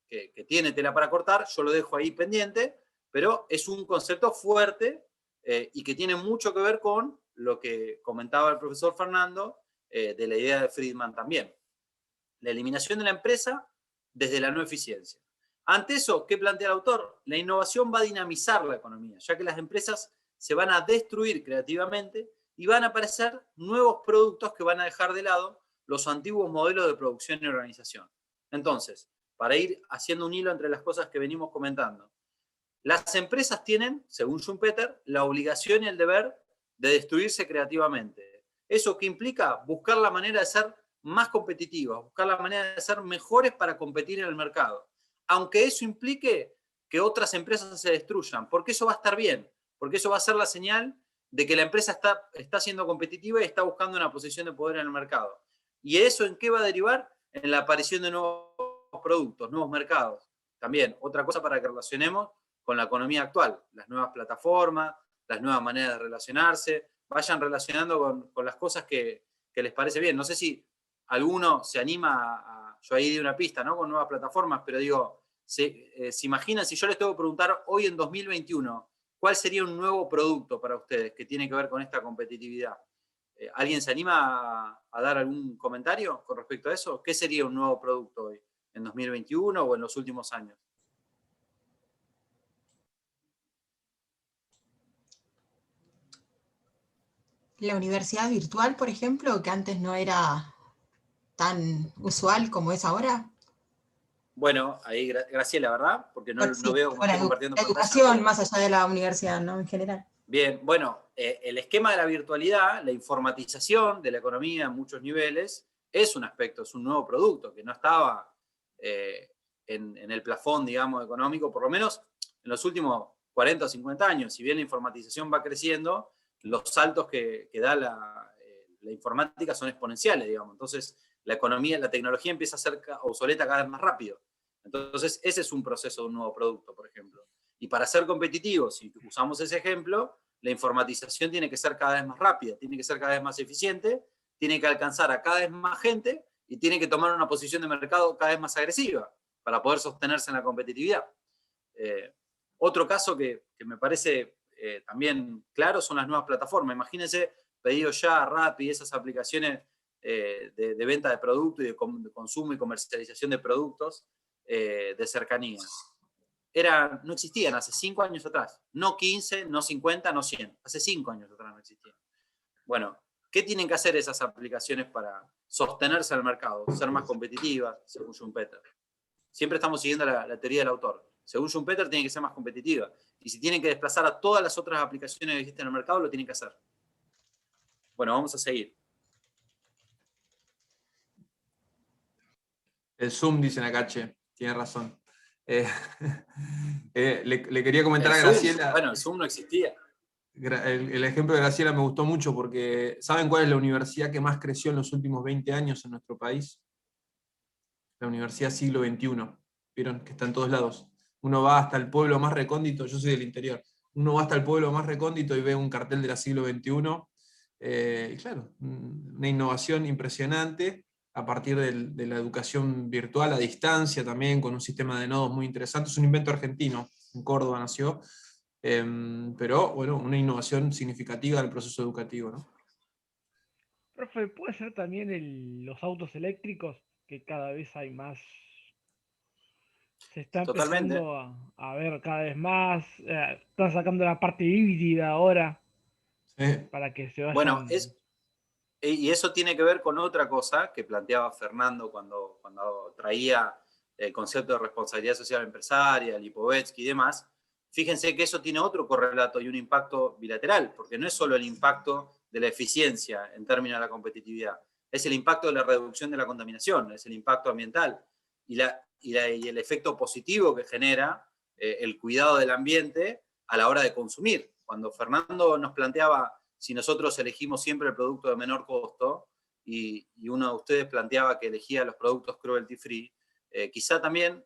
que tiene tela para cortar, yo lo dejo ahí pendiente, pero es un concepto fuerte y que tiene mucho que ver con lo que comentaba el profesor Fernando de la idea de Friedman también. La eliminación de la empresa desde la no eficiencia. Ante eso, ¿qué plantea el autor? La innovación va a dinamizar la economía, ya que las empresas se van a destruir creativamente y van a aparecer nuevos productos que van a dejar de lado los antiguos modelos de producción y organización. Entonces, para ir haciendo un hilo entre las cosas que venimos comentando, las empresas tienen, según Schumpeter, la obligación y el deber de destruirse creativamente. ¿Eso qué implica? Buscar la manera de ser más competitivas, buscar la manera de ser mejores para competir en el mercado. Aunque eso implique que otras empresas se destruyan, porque eso va a estar bien, porque eso va a ser la señal de que la empresa está siendo competitiva y está buscando una posición de poder en el mercado. ¿Y eso en qué va a derivar? En la aparición de nuevos productos, nuevos mercados. También, otra cosa para que relacionemos con la economía actual, las nuevas plataformas, las nuevas maneras de relacionarse, vayan relacionando con las cosas que les parece bien. No sé si alguno se anima yo ahí di una pista, ¿no? Con nuevas plataformas, pero digo, se imaginan si yo les tengo que preguntar hoy en 2021, ¿cuál sería un nuevo producto para ustedes que tiene que ver con esta competitividad? ¿Alguien se anima a dar algún comentario con respecto a eso? ¿Qué sería un nuevo producto hoy, en 2021 o en los últimos años? La universidad virtual, por ejemplo, que antes no era tan usual como es ahora. Bueno, ahí Graciela, ¿verdad? Porque no veo cómo estoy compartiendo la pantalla. educación más allá de la universidad, ¿no? En general. Bien, bueno, el esquema de la virtualidad, la informatización de la economía en muchos niveles, es un aspecto, es un nuevo producto que no estaba en el plafón, digamos, económico, por lo menos en los últimos 40 o 50 años. Si bien la informatización va creciendo, los saltos que da la informática son exponenciales, digamos. Entonces, la economía, la tecnología empieza a ser obsoleta cada vez más rápido. Entonces, ese es un proceso de un nuevo producto, por ejemplo. Y para ser competitivos, si usamos ese ejemplo, la informatización tiene que ser cada vez más rápida, tiene que ser cada vez más eficiente, tiene que alcanzar a cada vez más gente y tiene que tomar una posición de mercado cada vez más agresiva para poder sostenerse en la competitividad. Otro caso que me parece también claro son las nuevas plataformas. Imagínense Pedido Ya, Rappi, esas aplicaciones de venta de productos y de consumo y comercialización de productos de cercanía. No existían hace 5 años atrás. No 15, no 50, no 100. Hace 5 años atrás no existían. Bueno, ¿qué tienen que hacer esas aplicaciones para sostenerse al mercado? Ser más competitivas, según Schumpeter. Siempre estamos siguiendo la teoría del autor. Según Schumpeter, tiene que ser más competitiva. Y si tienen que desplazar a todas las otras aplicaciones que existen en el mercado, lo tienen que hacer. Bueno, vamos a seguir. El Zoom, dicen acá, che, tiene razón. Le quería comentar a Graciela. Bueno, el Zoom no existía. El ejemplo de Graciela me gustó mucho porque ¿saben cuál es la universidad que más creció en los últimos 20 años en nuestro país? La Universidad Siglo XXI. ¿Vieron? Que está en todos lados. Uno va hasta el pueblo más recóndito, yo soy del interior, uno va hasta el pueblo más recóndito y ve un cartel de la Siglo XXI. Y claro, una innovación impresionante a partir de la educación virtual a distancia también, con un sistema de nodos muy interesante. Es un invento argentino, en Córdoba nació. Pero bueno, una innovación significativa del proceso educativo, ¿no? Profe, ¿puede ser también los autos eléctricos, que cada vez hay más? Se está empezando a ver cada vez más, están sacando la parte híbrida ahora, para que se vayan... Bueno, y eso tiene que ver con otra cosa que planteaba Fernando cuando traía el concepto de responsabilidad social empresaria, Lipovetsky y demás. Fíjense que eso tiene otro correlato y un impacto bilateral, porque no es solo el impacto de la eficiencia en términos de la competitividad, es el impacto de la reducción de la contaminación, es el impacto ambiental y el efecto positivo que genera el cuidado del ambiente a la hora de consumir. Cuando Fernando nos planteaba si nosotros elegimos siempre el producto de menor costo, y uno de ustedes planteaba que elegía los productos cruelty free, quizá también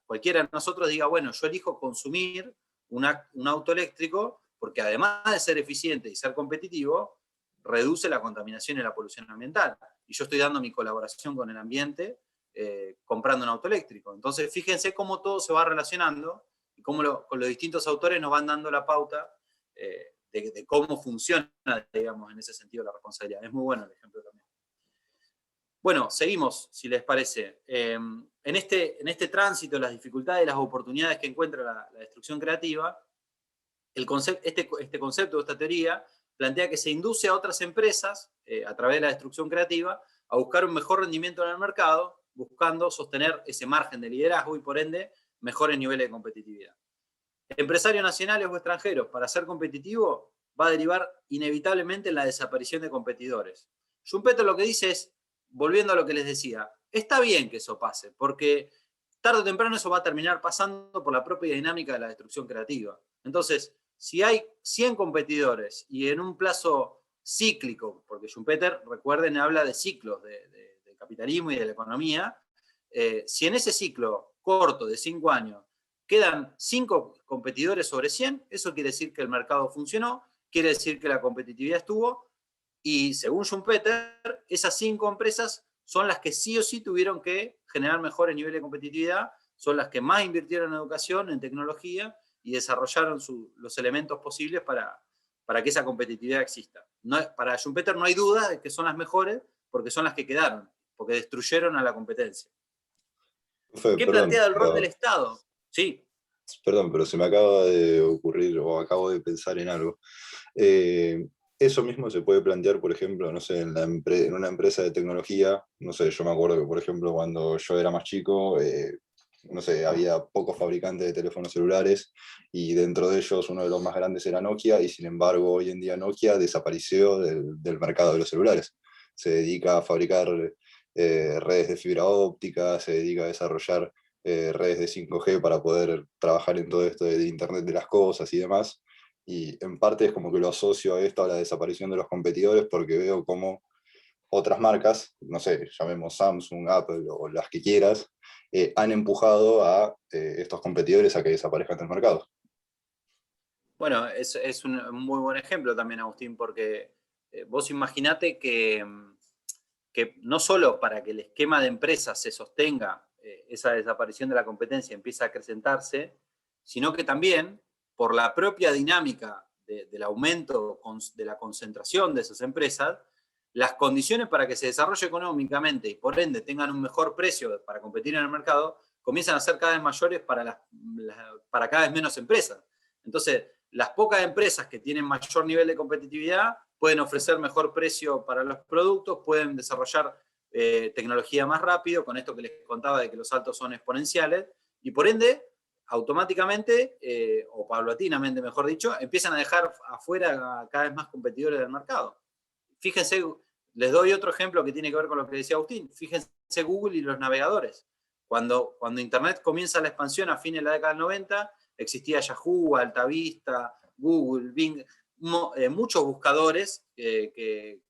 cualquiera de nosotros diga, bueno, yo elijo consumir un auto eléctrico porque además de ser eficiente y ser competitivo, reduce la contaminación y la polución ambiental. Y yo estoy dando mi colaboración con el ambiente comprando un auto eléctrico. Entonces, fíjense cómo todo se va relacionando y cómo con los distintos autores nos van dando la pauta de cómo funciona, digamos, en ese sentido la responsabilidad. Es muy bueno el ejemplo también. Bueno, seguimos, si les parece. En este tránsito, las dificultades y las oportunidades que encuentra la destrucción creativa, este concepto, esta teoría, plantea que se induce a otras empresas, a través de la destrucción creativa, a buscar un mejor rendimiento en el mercado, buscando sostener ese margen de liderazgo y, por ende, mejores niveles de competitividad. Empresarios nacionales o extranjeros, para ser competitivo, va a derivar inevitablemente en la desaparición de competidores. Schumpeter lo que dice es, volviendo a lo que les decía, está bien que eso pase, porque tarde o temprano eso va a terminar pasando por la propia dinámica de la destrucción creativa. Entonces, si hay 100 competidores y en un plazo cíclico, porque Schumpeter, recuerden, habla de ciclos del capitalismo y de la economía, si en ese ciclo corto de 5 años quedan 5 competidores sobre 100, eso quiere decir que el mercado funcionó, quiere decir que la competitividad estuvo, y según Schumpeter, esas 5 empresas son las que sí o sí tuvieron que generar mejores niveles de competitividad, son las que más invirtieron en educación, en tecnología, y desarrollaron los elementos posibles para que esa competitividad exista. Para Schumpeter no hay duda de que son las mejores, porque son las que quedaron, porque destruyeron a la competencia. ¿Qué plantea el rol del Estado? Sí. Perdón, pero se me acaba de ocurrir, o acabo de pensar en algo. Eso mismo se puede plantear, por ejemplo, no sé, en una empresa de tecnología. No sé, yo me acuerdo que, por ejemplo, cuando yo era más chico, no sé, había pocos fabricantes de teléfonos celulares y dentro de ellos uno de los más grandes era Nokia, y sin embargo hoy en día Nokia desapareció del mercado de los celulares. Se dedica a fabricar redes de fibra óptica, se dedica a desarrollar redes de 5G para poder trabajar en todo esto de Internet de las cosas y demás. Y en parte es como que lo asocio a esto, a la desaparición de los competidores, porque veo como otras marcas, no sé, llamemos Samsung, Apple o las que quieras, han empujado a estos competidores a que desaparezcan del mercado. Bueno, es un muy buen ejemplo también, Agustín, porque vos imaginate que no solo para que el esquema de empresas se sostenga, esa desaparición de la competencia empieza a acrecentarse, sino que también por la propia dinámica del aumento de la concentración de esas empresas, las condiciones para que se desarrolle económicamente y por ende tengan un mejor precio para competir en el mercado, comienzan a ser cada vez mayores para cada vez menos empresas. Entonces, las pocas empresas que tienen mayor nivel de competitividad pueden ofrecer mejor precio para los productos, pueden desarrollar tecnología más rápido, con esto que les contaba de que los saltos son exponenciales, y por ende, automáticamente, o paulatinamente mejor dicho, empiezan a dejar afuera a cada vez más competidores del mercado. Fíjense, les doy otro ejemplo que tiene que ver con lo que decía Agustín. Fíjense Google y los navegadores. Cuando Internet comienza la expansión a fines de la década del 90, existía Yahoo, Altavista, Google, Bing, muchos buscadores que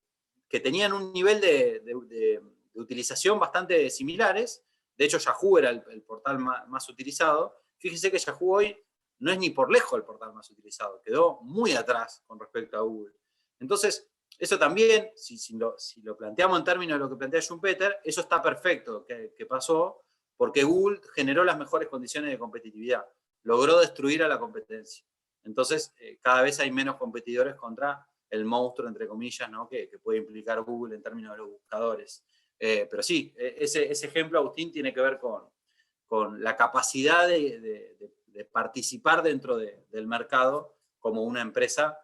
tenían un nivel de utilización bastante similares. De hecho, Yahoo era el portal más utilizado. Fíjense que Yahoo hoy no es ni por lejos el portal más utilizado. Quedó muy atrás con respecto a Google. Entonces, eso también, si lo planteamos en términos de lo que plantea Schumpeter, eso está perfecto que pasó, porque Google generó las mejores condiciones de competitividad. Logró destruir a la competencia. Entonces, cada vez hay menos competidores contra el monstruo, entre comillas, ¿no? que puede implicar Google en términos de los buscadores. Pero sí, ese ejemplo, Agustín, tiene que ver con la capacidad de participar dentro del mercado como una empresa,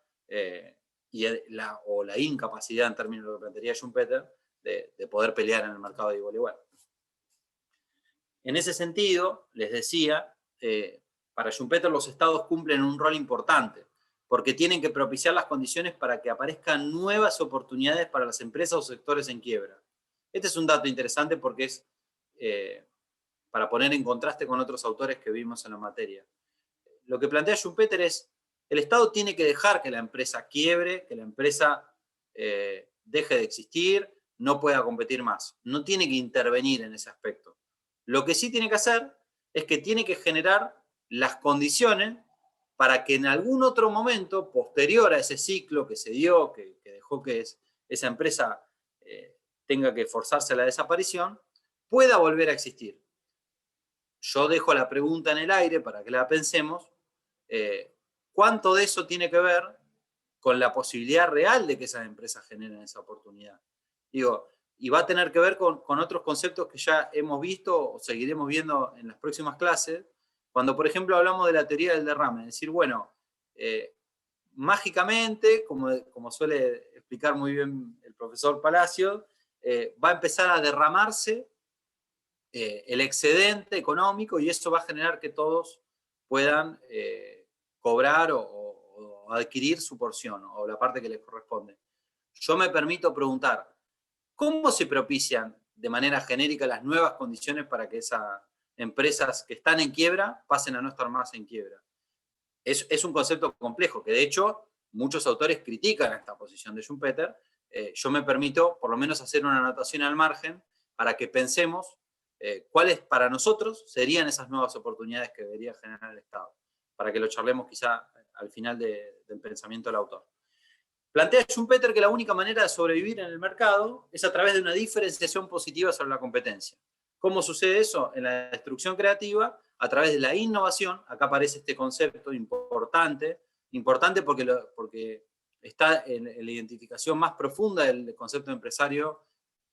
o la incapacidad, en términos de lo que plantearía Schumpeter, de poder pelear en el mercado de igual a igual. En ese sentido, les decía, para Schumpeter los estados cumplen un rol importante, porque tienen que propiciar las condiciones para que aparezcan nuevas oportunidades para las empresas o sectores en quiebra. Este es un dato interesante porque es para poner en contraste con otros autores que vimos en la materia. Lo que plantea Schumpeter es, el Estado tiene que dejar que la empresa quiebre, que la empresa deje de existir, no pueda competir más. No tiene que intervenir en ese aspecto. Lo que sí tiene que hacer es que tiene que generar las condiciones para que en algún otro momento, posterior a ese ciclo que se dio, que dejó que esa empresa tenga que forzarse a la desaparición, pueda volver a existir. Yo dejo la pregunta en el aire para que la pensemos. ¿Cuánto de eso tiene que ver con la posibilidad real de que esas empresas generen esa oportunidad? Digo, y va a tener que ver con otros conceptos que ya hemos visto o seguiremos viendo en las próximas clases, cuando, por ejemplo, hablamos de la teoría del derrame. Es decir, bueno, mágicamente, como suele explicar muy bien el profesor Palacio, va a empezar a derramarse el excedente económico y eso va a generar que todos puedan cobrar o adquirir su porción o la parte que les corresponde. Yo me permito preguntar, ¿cómo se propician de manera genérica las nuevas condiciones para que esas empresas que están en quiebra pasen a no estar más en quiebra? Es un concepto complejo, que de hecho muchos autores critican esta posición de Schumpeter. Yo me permito por lo menos hacer una anotación al margen para que pensemos cuáles para nosotros serían esas nuevas oportunidades que debería generar el Estado, para que lo charlemos quizá al final del pensamiento del autor. Plantea Schumpeter que la única manera de sobrevivir en el mercado es a través de una diferenciación positiva sobre la competencia. ¿Cómo sucede eso? En la destrucción creativa, a través de la innovación. Acá aparece este concepto importante porque está en la identificación más profunda del concepto de empresario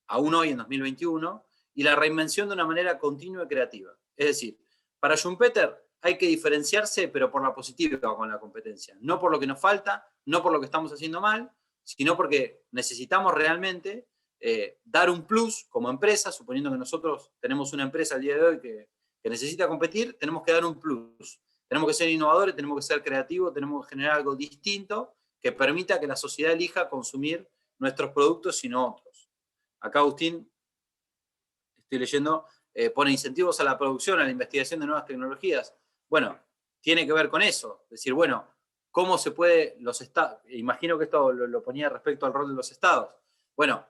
aún hoy en 2021, y la reinvención de una manera continua y creativa. Es decir, para Schumpeter hay que diferenciarse, pero por la positiva con la competencia. No por lo que nos falta, no por lo que estamos haciendo mal, sino porque necesitamos realmente dar un plus como empresa, suponiendo que nosotros tenemos una empresa al día de hoy que necesita competir, tenemos que dar un plus. Tenemos que ser innovadores, tenemos que ser creativos, tenemos que generar algo distinto que permita que la sociedad elija consumir nuestros productos y no otros. Acá Agustín, estoy leyendo, pone incentivos a la producción, a la investigación de nuevas tecnologías. Bueno, tiene que ver con eso. Es decir, bueno, ¿cómo se puede los estados? Imagino que esto lo ponía respecto al rol de los estados. Bueno,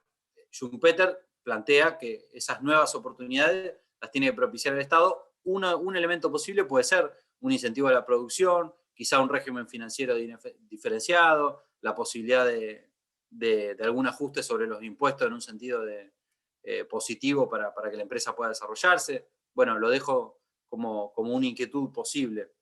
Schumpeter plantea que esas nuevas oportunidades las tiene que propiciar el Estado. Un elemento posible puede ser un incentivo a la producción, quizá un régimen financiero diferenciado, la posibilidad de algún ajuste sobre los impuestos en un sentido positivo para que la empresa pueda desarrollarse. Bueno, lo dejo como una inquietud posible.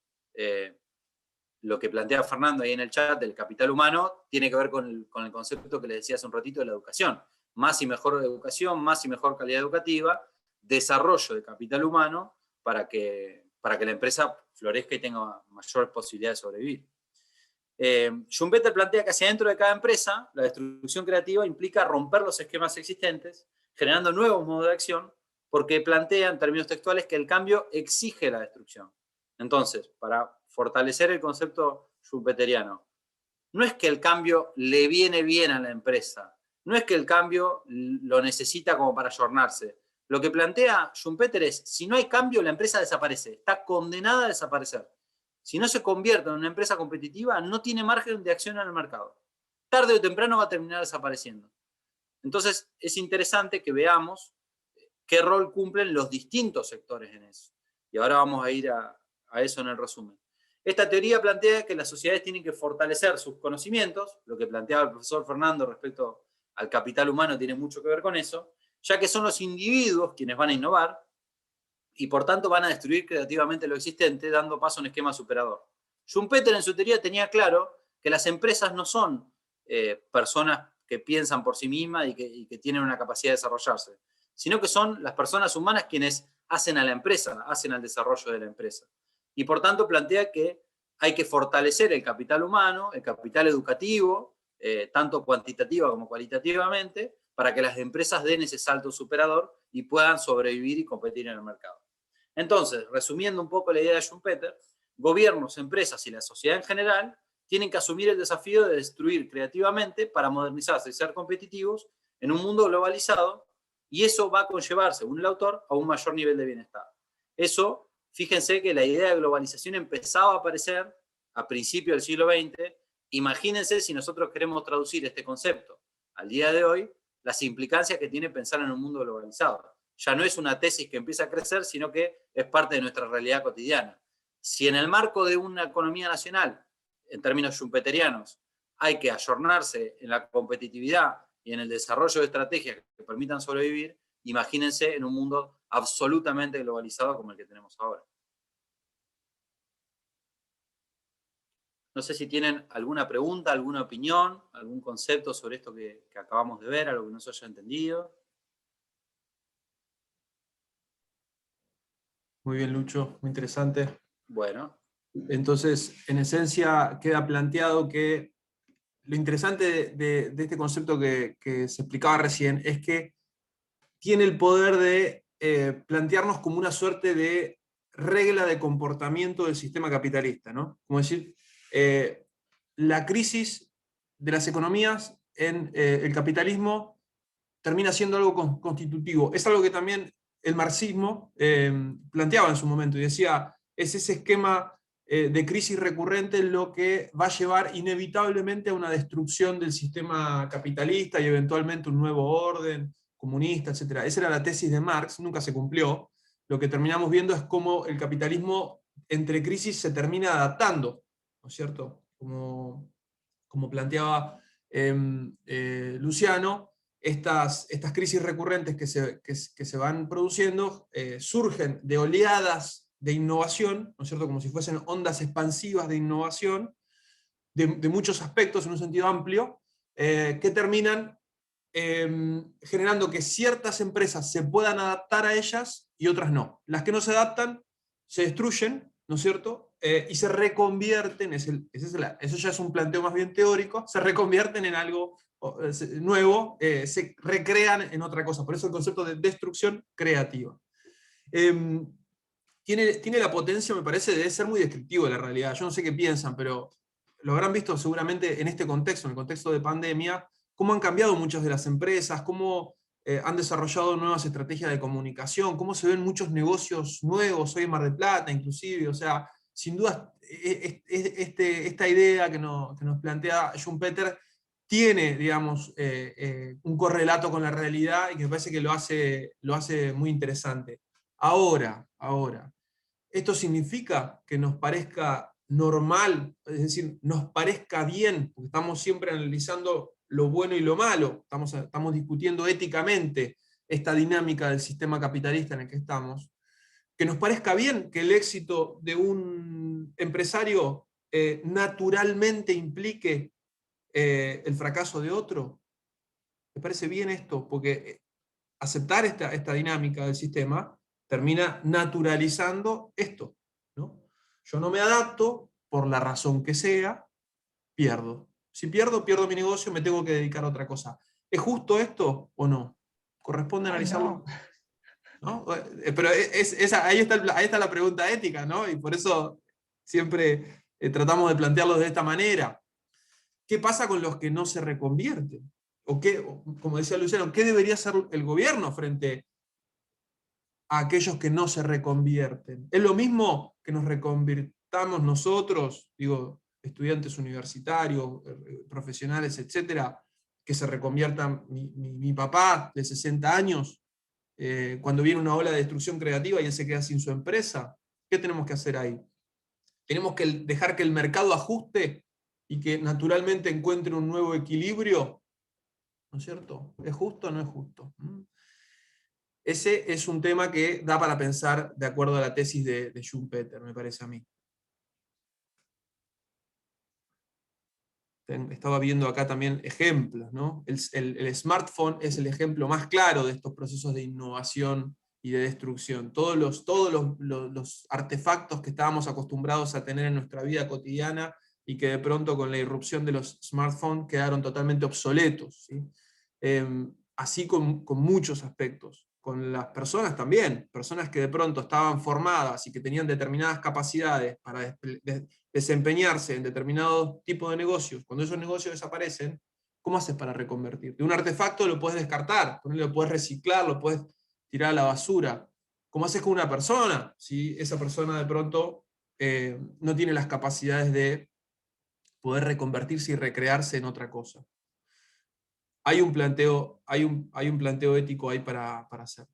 Lo que plantea Fernando ahí en el chat del capital humano tiene que ver con el concepto que les decía hace un ratito de la educación. Más y mejor educación, más y mejor calidad educativa, desarrollo de capital humano para que la empresa florezca y tenga mayores posibilidades de sobrevivir. Schumpeter plantea que hacia dentro de cada empresa la destrucción creativa implica romper los esquemas existentes generando nuevos modos de acción, porque plantea en términos textuales que el cambio exige la destrucción. Entonces, para fortalecer el concepto schumpeteriano, no es que el cambio le viene bien a la empresa, no es que el cambio lo necesita como para ayornarse. Lo que plantea Schumpeter es, si no hay cambio, la empresa desaparece, está condenada a desaparecer. Si no se convierte en una empresa competitiva, no tiene margen de acción en el mercado. Tarde o temprano va a terminar desapareciendo. Entonces, es interesante que veamos qué rol cumplen los distintos sectores en eso. Y ahora vamos a ir a eso en el resumen. Esta teoría plantea que las sociedades tienen que fortalecer sus conocimientos, lo que planteaba el profesor Fernando respecto al capital humano tiene mucho que ver con eso, ya que son los individuos quienes van a innovar y por tanto van a destruir creativamente lo existente, dando paso a un esquema superador. Schumpeter en su teoría tenía claro que las empresas no son personas que piensan por sí mismas y que tienen una capacidad de desarrollarse, sino que son las personas humanas quienes hacen a la empresa, hacen al desarrollo de la empresa. Y por tanto plantea que hay que fortalecer el capital humano, el capital educativo, tanto cuantitativa como cualitativamente, para que las empresas den ese salto superador y puedan sobrevivir y competir en el mercado. Entonces, resumiendo un poco la idea de Schumpeter, gobiernos, empresas y la sociedad en general tienen que asumir el desafío de destruir creativamente para modernizarse y ser competitivos en un mundo globalizado, y eso va a conllevar, según el autor, a un mayor nivel de bienestar. Eso, fíjense que la idea de globalización empezaba a aparecer a principios del siglo XX. Imagínense si nosotros queremos traducir este concepto al día de hoy, las implicancias que tiene pensar en un mundo globalizado. Ya no es una tesis que empieza a crecer, sino que es parte de nuestra realidad cotidiana. Si en el marco de una economía nacional, en términos schumpeterianos, hay que ayornarse en la competitividad y en el desarrollo de estrategias que permitan sobrevivir, imagínense en un mundo absolutamente globalizado como el que tenemos ahora. No sé si tienen alguna pregunta, alguna opinión, algún concepto sobre esto que acabamos de ver, algo que no se haya entendido. Muy bien, Lucho, muy interesante. Bueno. Entonces, en esencia, queda planteado que lo interesante de este concepto que se explicaba recién es que tiene el poder de plantearnos como una suerte de regla de comportamiento del sistema capitalista, ¿no? Como decir, la crisis de las economías en el capitalismo termina siendo algo constitutivo. Es algo que también el marxismo planteaba en su momento y decía, es ese esquema de crisis recurrente lo que va a llevar inevitablemente a una destrucción del sistema capitalista y eventualmente un nuevo orden comunista, etc. Esa era la tesis de Marx, nunca se cumplió. Lo que terminamos viendo es cómo el capitalismo entre crisis se termina adaptando, ¿no es cierto? Como planteaba Luciano, estas crisis recurrentes que se van produciendo surgen de oleadas de innovación, ¿no es cierto? Como si fuesen ondas expansivas de innovación, de muchos aspectos en un sentido amplio, que terminan generando que ciertas empresas se puedan adaptar a ellas y otras no. Las que no se adaptan se destruyen, ¿no es cierto? Y se reconvierten, eso ya es un planteo más bien teórico, se reconvierten en algo nuevo, se recrean en otra cosa. Por eso el concepto de destrucción creativa. Tiene la potencia, me parece, de ser muy descriptivo de la realidad. Yo no sé qué piensan, pero lo habrán visto seguramente en este contexto, en el contexto de pandemia, cómo han cambiado muchas de las empresas, cómo han desarrollado nuevas estrategias de comunicación, cómo se ven muchos negocios nuevos hoy en Mar del Plata, inclusive. O sea, sin duda, esta idea que nos plantea Schumpeter tiene, digamos, un correlato con la realidad y que me parece que lo hace muy interesante. Ahora, ¿esto significa que nos parezca normal, es decir, nos parezca bien, porque estamos siempre analizando lo bueno y lo malo, estamos discutiendo éticamente esta dinámica del sistema capitalista en el que estamos, que nos parezca bien que el éxito de un empresario naturalmente implique el fracaso de otro? ¿Me parece bien esto? Porque aceptar esta dinámica del sistema termina naturalizando esto, ¿no? Yo no me adapto, por la razón que sea, pierdo. Si pierdo mi negocio, me tengo que dedicar a otra cosa. ¿Es justo esto o no? Corresponde Ay, analizarlo. no. ¿No? Pero ahí está la pregunta ética, ¿no? Y por eso siempre tratamos de plantearlo de esta manera. ¿Qué pasa con los que no se reconvierten? Como decía Luciano, ¿qué debería hacer el gobierno frente a aquellos que no se reconvierten? ¿Es lo mismo que nos reconvirtamos nosotros, digo, estudiantes universitarios, profesionales, etcétera, que se reconviertan mi papá de 60 años, cuando viene una ola de destrucción creativa y él se queda sin su empresa? ¿Qué tenemos que hacer ahí? Tenemos que dejar que el mercado ajuste y que naturalmente encuentre un nuevo equilibrio, ¿no es cierto? ¿Es justo o no es justo? Ese es un tema que da para pensar de acuerdo a la tesis de Schumpeter, me parece a mí. Estaba viendo acá también ejemplos, ¿no? El smartphone es el ejemplo más claro de estos procesos de innovación y de destrucción. Todos los artefactos que estábamos acostumbrados a tener en nuestra vida cotidiana y que de pronto con la irrupción de los smartphones quedaron totalmente obsoletos, ¿sí? Así con muchos aspectos. Con las personas también, personas que de pronto estaban formadas y que tenían determinadas capacidades para desempeñarse en determinado tipo de negocios. Cuando esos negocios desaparecen, ¿cómo haces para reconvertir? De un artefacto lo puedes descartar, lo puedes reciclar, lo puedes tirar a la basura. ¿Cómo haces con una persona? Si esa persona de pronto no tiene las capacidades de poder reconvertirse y recrearse en otra cosa. Hay un planteo ético ahí para hacer.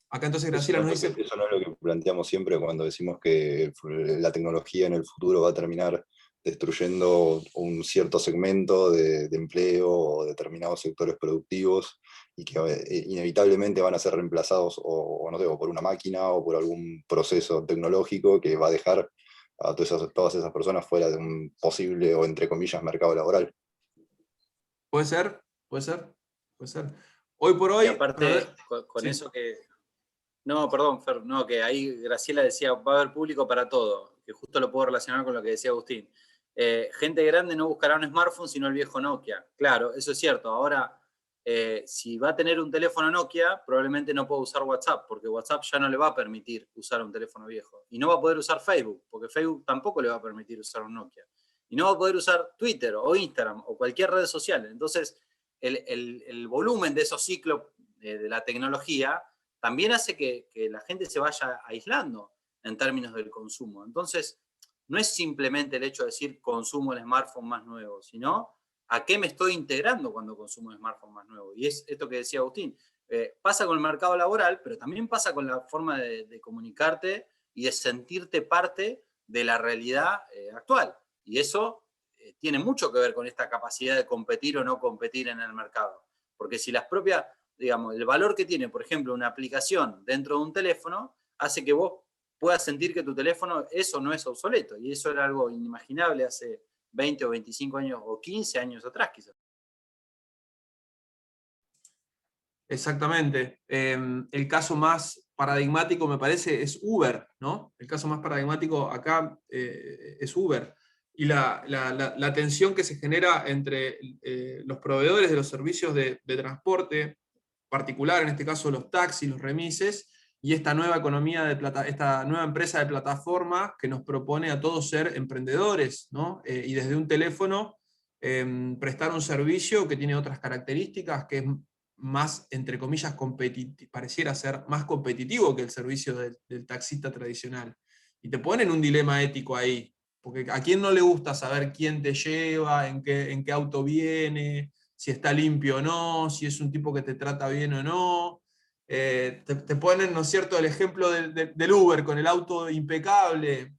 Acá entonces Graciela nos dice... Eso no es lo que planteamos siempre cuando decimos que la tecnología en el futuro va a terminar destruyendo un cierto segmento de empleo o determinados sectores productivos y que inevitablemente van a ser reemplazados o no sé, o por una máquina o por algún proceso tecnológico que va a dejar a todas esas personas fuera de un posible o entre comillas mercado laboral. Puede ser. Hoy por hoy... Y aparte, con sí. eso que... No, perdón, Fer, no, que ahí Graciela decía, va a haber público para todo, que justo lo puedo relacionar con lo que decía Agustín. Gente grande no buscará un smartphone sino el viejo Nokia. Claro, eso es cierto. Ahora, si va a tener un teléfono Nokia, probablemente no pueda usar WhatsApp, porque WhatsApp ya no le va a permitir usar un teléfono viejo. Y no va a poder usar Facebook, porque Facebook tampoco le va a permitir usar un Nokia. Y no va a poder usar Twitter o Instagram o cualquier red social. Entonces, el volumen de esos ciclos de la tecnología también hace que la gente se vaya aislando en términos del consumo. Entonces, no es simplemente el hecho de decir consumo el smartphone más nuevo, sino a qué me estoy integrando cuando consumo el smartphone más nuevo. Y es esto que decía Agustín. Pasa con el mercado laboral, pero también pasa con la forma de comunicarte y de sentirte parte de la realidad actual. Y eso tiene mucho que ver con esta capacidad de competir o no competir en el mercado. Porque si las propias... digamos, el valor que tiene, por ejemplo, una aplicación dentro de un teléfono, hace que vos puedas sentir que tu teléfono eso no es obsoleto. Y eso era algo inimaginable hace 20 o 25 años o 15 años atrás, quizás. Exactamente. El caso más paradigmático, me parece, es Uber, ¿no? El caso más paradigmático acá es Uber. Y la tensión que se genera entre los proveedores de los servicios de transporte particular, en este caso los taxis, los remises, y esta nueva economía esta nueva empresa de plataforma que nos propone a todos ser emprendedores, ¿no? Y desde un teléfono prestar un servicio que tiene otras características, que es más, entre comillas, pareciera ser más competitivo que el servicio del taxista tradicional. Y te ponen un dilema ético ahí, porque a quién no le gusta saber quién te lleva, en qué auto viene, si está limpio o no, si es un tipo que te trata bien o no. Te ponen, ¿no es cierto?, el ejemplo del Uber con el auto impecable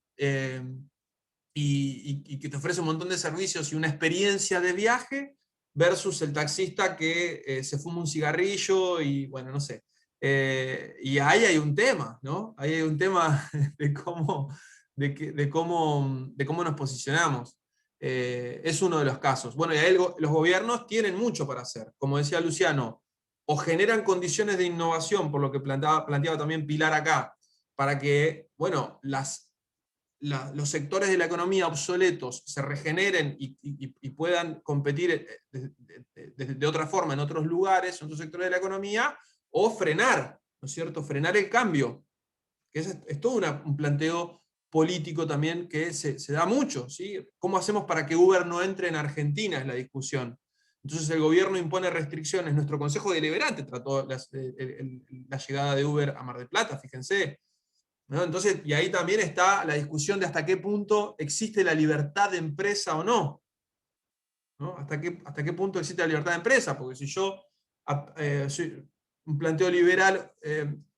y que te ofrece un montón de servicios y una experiencia de viaje versus el taxista que se fuma un cigarrillo y, bueno, no sé. Y ahí hay un tema, ¿no? Ahí hay un tema de cómo nos posicionamos. Es uno de los casos. Bueno, y ahí los gobiernos tienen mucho para hacer. Como decía Luciano, o generan condiciones de innovación, por lo que planteaba también Pilar acá, para que, bueno, las los sectores de la economía obsoletos se regeneren y puedan competir de otra forma en otros lugares, en otros sectores de la economía, o frenar, ¿no es cierto? Frenar el cambio. Que es todo un planteo político también que se da mucho, ¿sí? ¿Cómo hacemos para que Uber no entre en Argentina? Es la discusión. Entonces el gobierno impone restricciones. Nuestro Consejo Deliberante trató la llegada de Uber a Mar del Plata, fíjense, ¿no? Entonces, y ahí también está la discusión de hasta qué punto existe la libertad de empresa o no, ¿no? ¿Hasta qué punto existe la libertad de empresa? Porque si yo soy un planteo liberal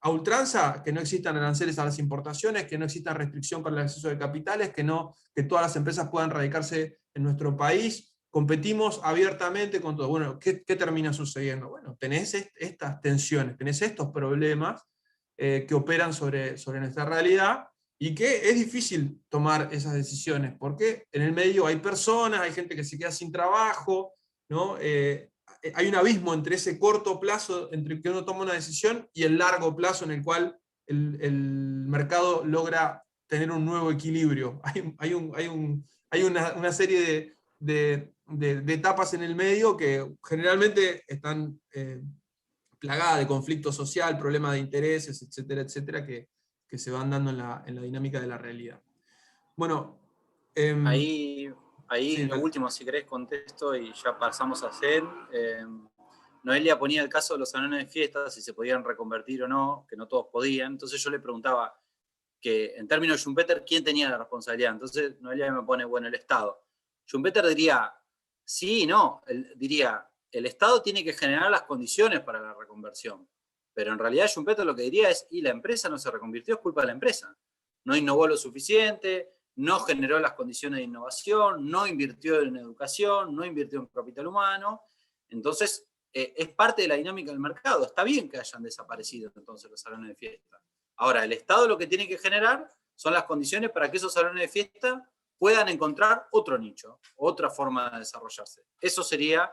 a ultranza, que no existan aranceles a las importaciones, que no exista restricción para el acceso de capitales, que todas las empresas puedan radicarse en nuestro país, competimos abiertamente con todo. Bueno, ¿qué termina sucediendo? Bueno, tenés estas tensiones, tenés estos problemas que operan sobre nuestra realidad, y que es difícil tomar esas decisiones, porque en el medio hay personas, hay gente que se queda sin trabajo, ¿no? Hay un abismo entre ese corto plazo, entre que uno toma una decisión, y el largo plazo en el cual el mercado logra tener un nuevo equilibrio. Hay una serie de etapas en el medio que generalmente están plagada de conflicto social, problemas de intereses, etcétera, etcétera, que se van dando en la dinámica de la realidad. Bueno, ahí sí, lo último, si querés, contesto y ya pasamos a Zen. Noelia ponía el caso de los salones de fiestas, si se podían reconvertir o no, que no todos podían. Entonces yo le preguntaba que en términos de Schumpeter, ¿quién tenía la responsabilidad? Entonces Noelia me pone, bueno, el Estado. Schumpeter diría, sí y no, diría, el Estado tiene que generar las condiciones para la reconversión. Pero en realidad Schumpeter lo que diría es, y la empresa no se reconvirtió, es culpa de la empresa. No innovó lo suficiente, no generó las condiciones de innovación, no invirtió en educación, no invirtió en capital humano. Entonces, es parte de la dinámica del mercado. Está bien que hayan desaparecido entonces los salones de fiesta. Ahora, el Estado lo que tiene que generar son las condiciones para que esos salones de fiesta puedan encontrar otro nicho, otra forma de desarrollarse. Eso sería,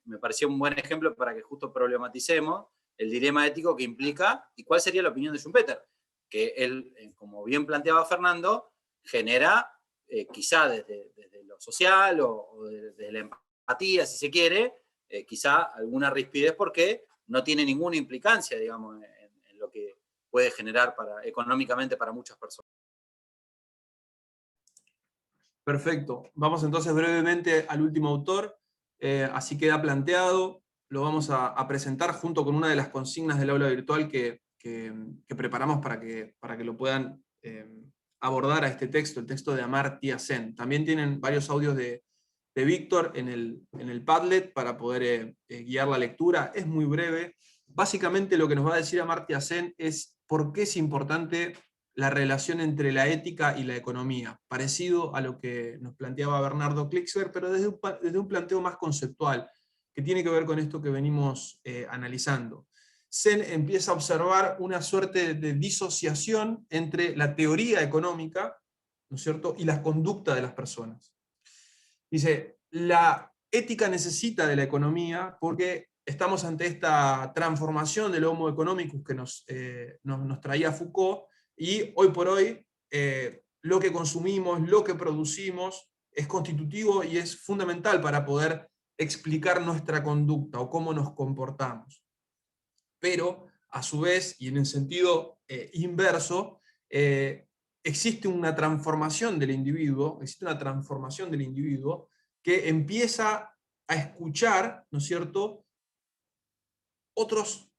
me pareció un buen ejemplo para que justo problematicemos el dilema ético que implica y cuál sería la opinión de Schumpeter, que él, como bien planteaba Fernando, genera quizá desde lo social o desde la empatía, si se quiere, quizá alguna rispidez porque no tiene ninguna implicancia, digamos, en lo que puede generar económicamente para muchas personas. Perfecto. Vamos entonces brevemente al último autor. Así queda planteado. Lo vamos a presentar junto con una de las consignas del aula virtual que preparamos para que lo puedan abordar a este texto, el texto de Amartya Sen. También tienen varios audios de Víctor en el Padlet para poder guiar la lectura. Es muy breve. Básicamente lo que nos va a decir Amartya Sen es por qué es importante la relación entre la ética y la economía, parecido a lo que nos planteaba Bernardo Klixber, pero desde un planteo más conceptual, que tiene que ver con esto que venimos analizando. Sen empieza a observar una suerte de disociación entre la teoría económica, ¿no es cierto?, y la conducta de las personas. Dice, la ética necesita de la economía porque estamos ante esta transformación del Homo economicus que nos traía Foucault, y hoy por hoy lo que consumimos, lo que producimos, es constitutivo y es fundamental para poder explicar nuestra conducta o cómo nos comportamos. Pero, a su vez, y en el sentido inverso, existe una transformación del individuo, que empieza a escuchar, ¿no es cierto?, otros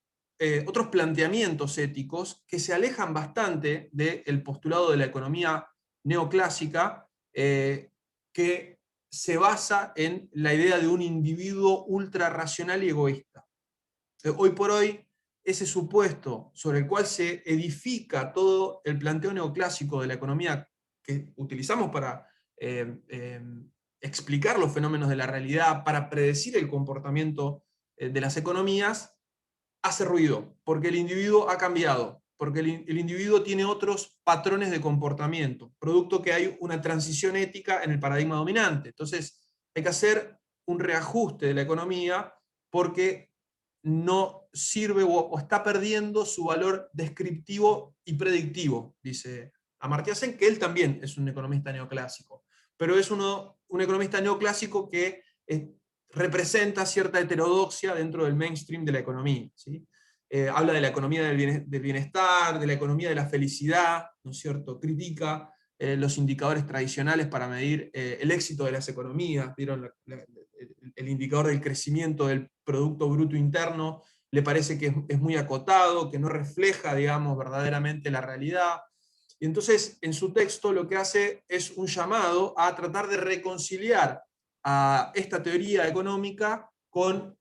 planteamientos éticos que se alejan bastante del postulado de la economía neoclásica, que se basa en la idea de un individuo ultra racional y egoísta. Hoy por hoy, ese supuesto sobre el cual se edifica todo el planteo neoclásico de la economía que utilizamos para explicar los fenómenos de la realidad, para predecir el comportamiento de las economías, hace ruido, porque el individuo ha cambiado, porque el individuo tiene otros patrones de comportamiento, producto que hay una transición ética en el paradigma dominante. Entonces, hay que hacer un reajuste de la economía porque no sirve o está perdiendo su valor descriptivo y predictivo, dice Amartya Sen, que él también es un economista neoclásico, pero es un economista neoclásico que representa cierta heterodoxia dentro del mainstream de la economía, ¿sí? Habla de la economía del bienestar, de la economía de la felicidad, ¿no es cierto? Critica los indicadores tradicionales para medir el éxito de las economías. ¿Vieron el indicador del crecimiento del Producto Bruto Interno? Le parece que es muy acotado, que no refleja, digamos, verdaderamente la realidad. Y entonces, en su texto lo que hace es un llamado a tratar de reconciliar a esta teoría económica con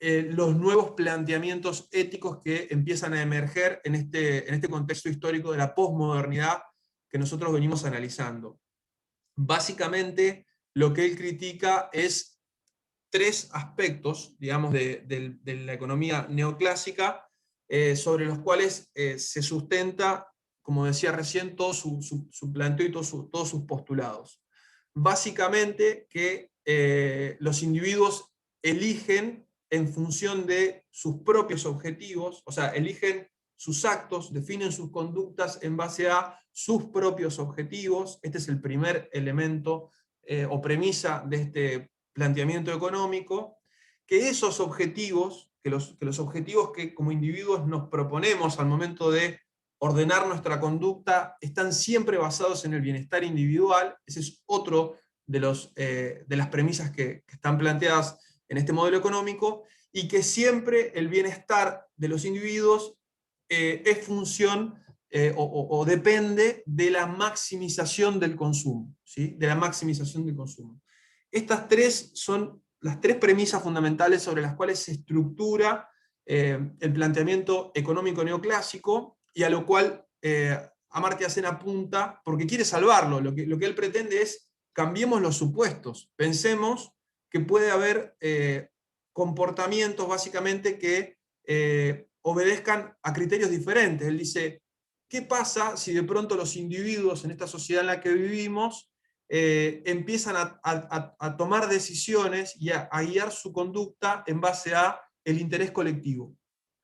los nuevos planteamientos éticos que empiezan a emerger en este contexto histórico de la posmodernidad que nosotros venimos analizando. Básicamente, lo que él critica es tres aspectos, digamos, de la economía neoclásica, sobre los cuales se sustenta, como decía recién, todo su planteo y todos sus postulados. Básicamente que los individuos eligen en función de sus propios objetivos, o sea, eligen sus actos, definen sus conductas en base a sus propios objetivos. Este es el primer elemento o premisa de este planteamiento económico, que esos objetivos, que los objetivos que como individuos nos proponemos al momento de ordenar nuestra conducta, están siempre basados en el bienestar individual. Ese es otro de las premisas que están planteadas en este modelo económico, y que siempre el bienestar de los individuos es función o depende de la maximización del consumo, ¿sí? De la maximización del consumo. Estas tres son las tres premisas fundamentales sobre las cuales se estructura el planteamiento económico neoclásico, y a lo cual Amartya Sen apunta porque quiere salvarlo. Lo que él pretende es: cambiemos los supuestos, pensemos que puede haber comportamientos básicamente que obedezcan a criterios diferentes. Él dice, ¿qué pasa si de pronto los individuos en esta sociedad en la que vivimos empiezan a tomar decisiones y a guiar su conducta en base a el interés colectivo,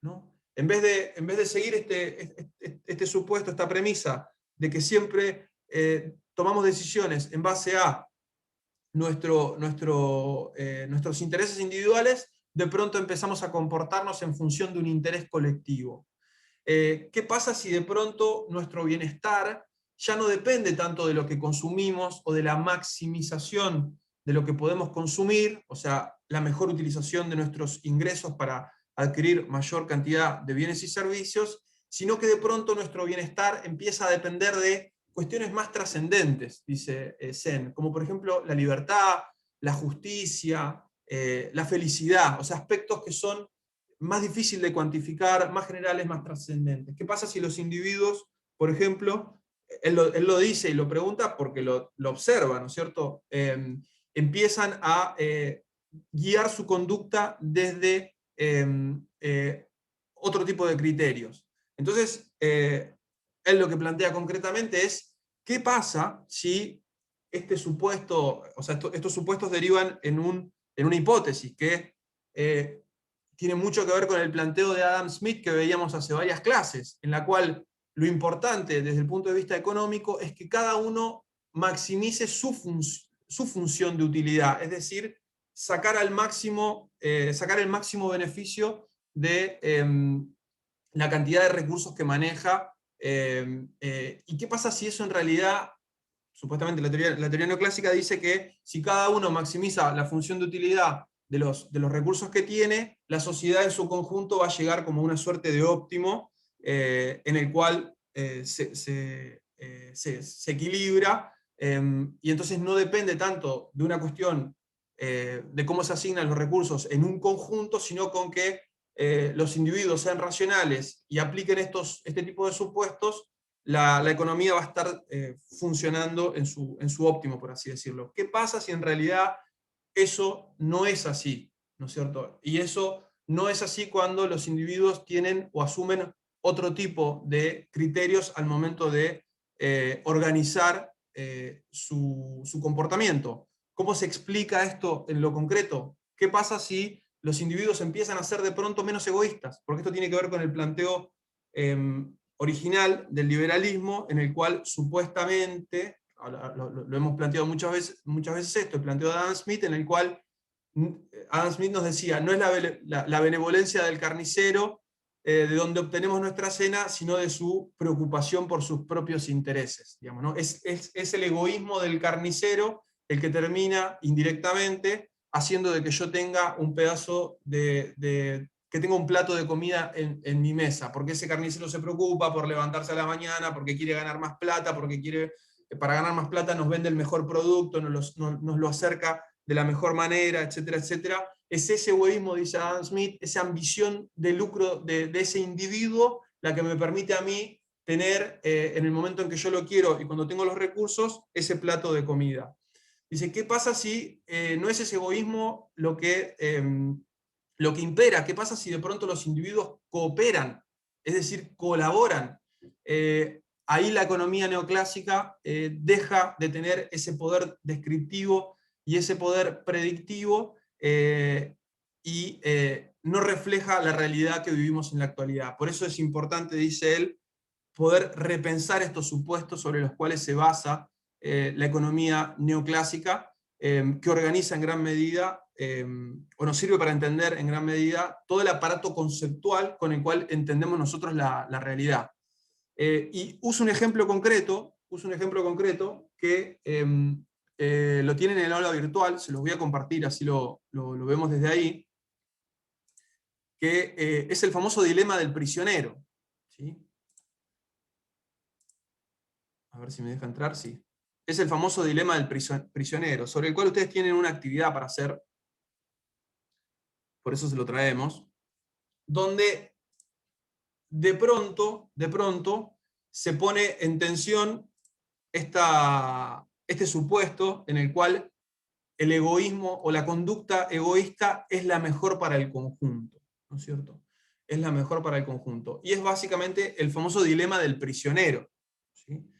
¿no? En vez de seguir este supuesto, esta premisa de que siempre tomamos decisiones en base a nuestros intereses individuales, de pronto empezamos a comportarnos en función de un interés colectivo. ¿Qué pasa si de pronto nuestro bienestar ya no depende tanto de lo que consumimos o de la maximización de lo que podemos consumir, o sea, la mejor utilización de nuestros ingresos para adquirir mayor cantidad de bienes y servicios, sino que de pronto nuestro bienestar empieza a depender de cuestiones más trascendentes, dice Sen, como por ejemplo la libertad, la justicia, la felicidad, o sea, aspectos que son más difíciles de cuantificar, más generales, más trascendentes. ¿Qué pasa si los individuos, por ejemplo, él lo dice y lo pregunta porque lo observa, ¿no es cierto? Empiezan a guiar su conducta desde otro tipo de criterios. Entonces, él lo que plantea concretamente es, ¿qué pasa si este supuesto, o sea, estos supuestos derivan en una hipótesis que tiene mucho que ver con el planteo de Adam Smith que veíamos hace varias clases, en la cual lo importante desde el punto de vista económico es que cada uno maximice su función de utilidad, es decir, sacar el máximo beneficio de la cantidad de recursos que maneja. ¿Y qué pasa si eso en realidad, supuestamente la teoría neoclásica dice que si cada uno maximiza la función de utilidad de los recursos que tiene, la sociedad en su conjunto va a llegar como una suerte de óptimo en el cual se equilibra, y entonces no depende tanto de una cuestión de cómo se asignan los recursos en un conjunto, sino con que los individuos sean racionales y apliquen este tipo de supuestos, la economía va a estar funcionando en su óptimo, por así decirlo. ¿Qué pasa si en realidad eso no es así? ¿No es cierto? Y eso no es así cuando los individuos tienen o asumen otro tipo de criterios al momento de organizar su comportamiento. ¿Cómo se explica esto en lo concreto? ¿Qué pasa si los individuos empiezan a ser de pronto menos egoístas? Porque esto tiene que ver con el planteo original del liberalismo, en el cual supuestamente, lo hemos planteado muchas veces esto, planteó Adam Smith, en el cual Adam Smith nos decía, no es la benevolencia del carnicero de donde obtenemos nuestra cena, sino de su preocupación por sus propios intereses. Digamos, ¿no? Es el egoísmo del carnicero el que termina indirectamente haciendo de que yo tenga un pedazo que tenga un plato de comida en mi mesa, porque ese carnicero se preocupa por levantarse a la mañana, porque quiere ganar más plata, para ganar más plata nos vende el mejor producto, nos lo acerca de la mejor manera, etcétera, etcétera. Es ese egoísmo, dice Adam Smith, esa ambición de lucro de ese individuo, la que me permite a mí tener, en el momento en que yo lo quiero y cuando tengo los recursos, ese plato de comida. Dice, ¿qué pasa si no es ese egoísmo lo que impera? ¿Qué pasa si de pronto los individuos cooperan? Es decir, colaboran. Ahí la economía neoclásica deja de tener ese poder descriptivo y ese poder predictivo y no refleja la realidad que vivimos en la actualidad. Por eso es importante, dice él, poder repensar estos supuestos sobre los cuales se basa la economía neoclásica, que organiza en gran medida, o nos sirve para entender en gran medida, todo el aparato conceptual con el cual entendemos nosotros la realidad. Y uso un ejemplo concreto que lo tienen en el aula virtual, se los voy a compartir, así lo vemos desde ahí, que es el famoso dilema del prisionero. ¿Sí? A ver si me deja entrar, sí. Es el famoso dilema del prisionero, sobre el cual ustedes tienen una actividad para hacer, por eso se lo traemos, donde de pronto se pone en tensión este supuesto en el cual el egoísmo o la conducta egoísta es la mejor para el conjunto, ¿no es cierto? Es la mejor para el conjunto. Y es básicamente el famoso dilema del prisionero, ¿sí?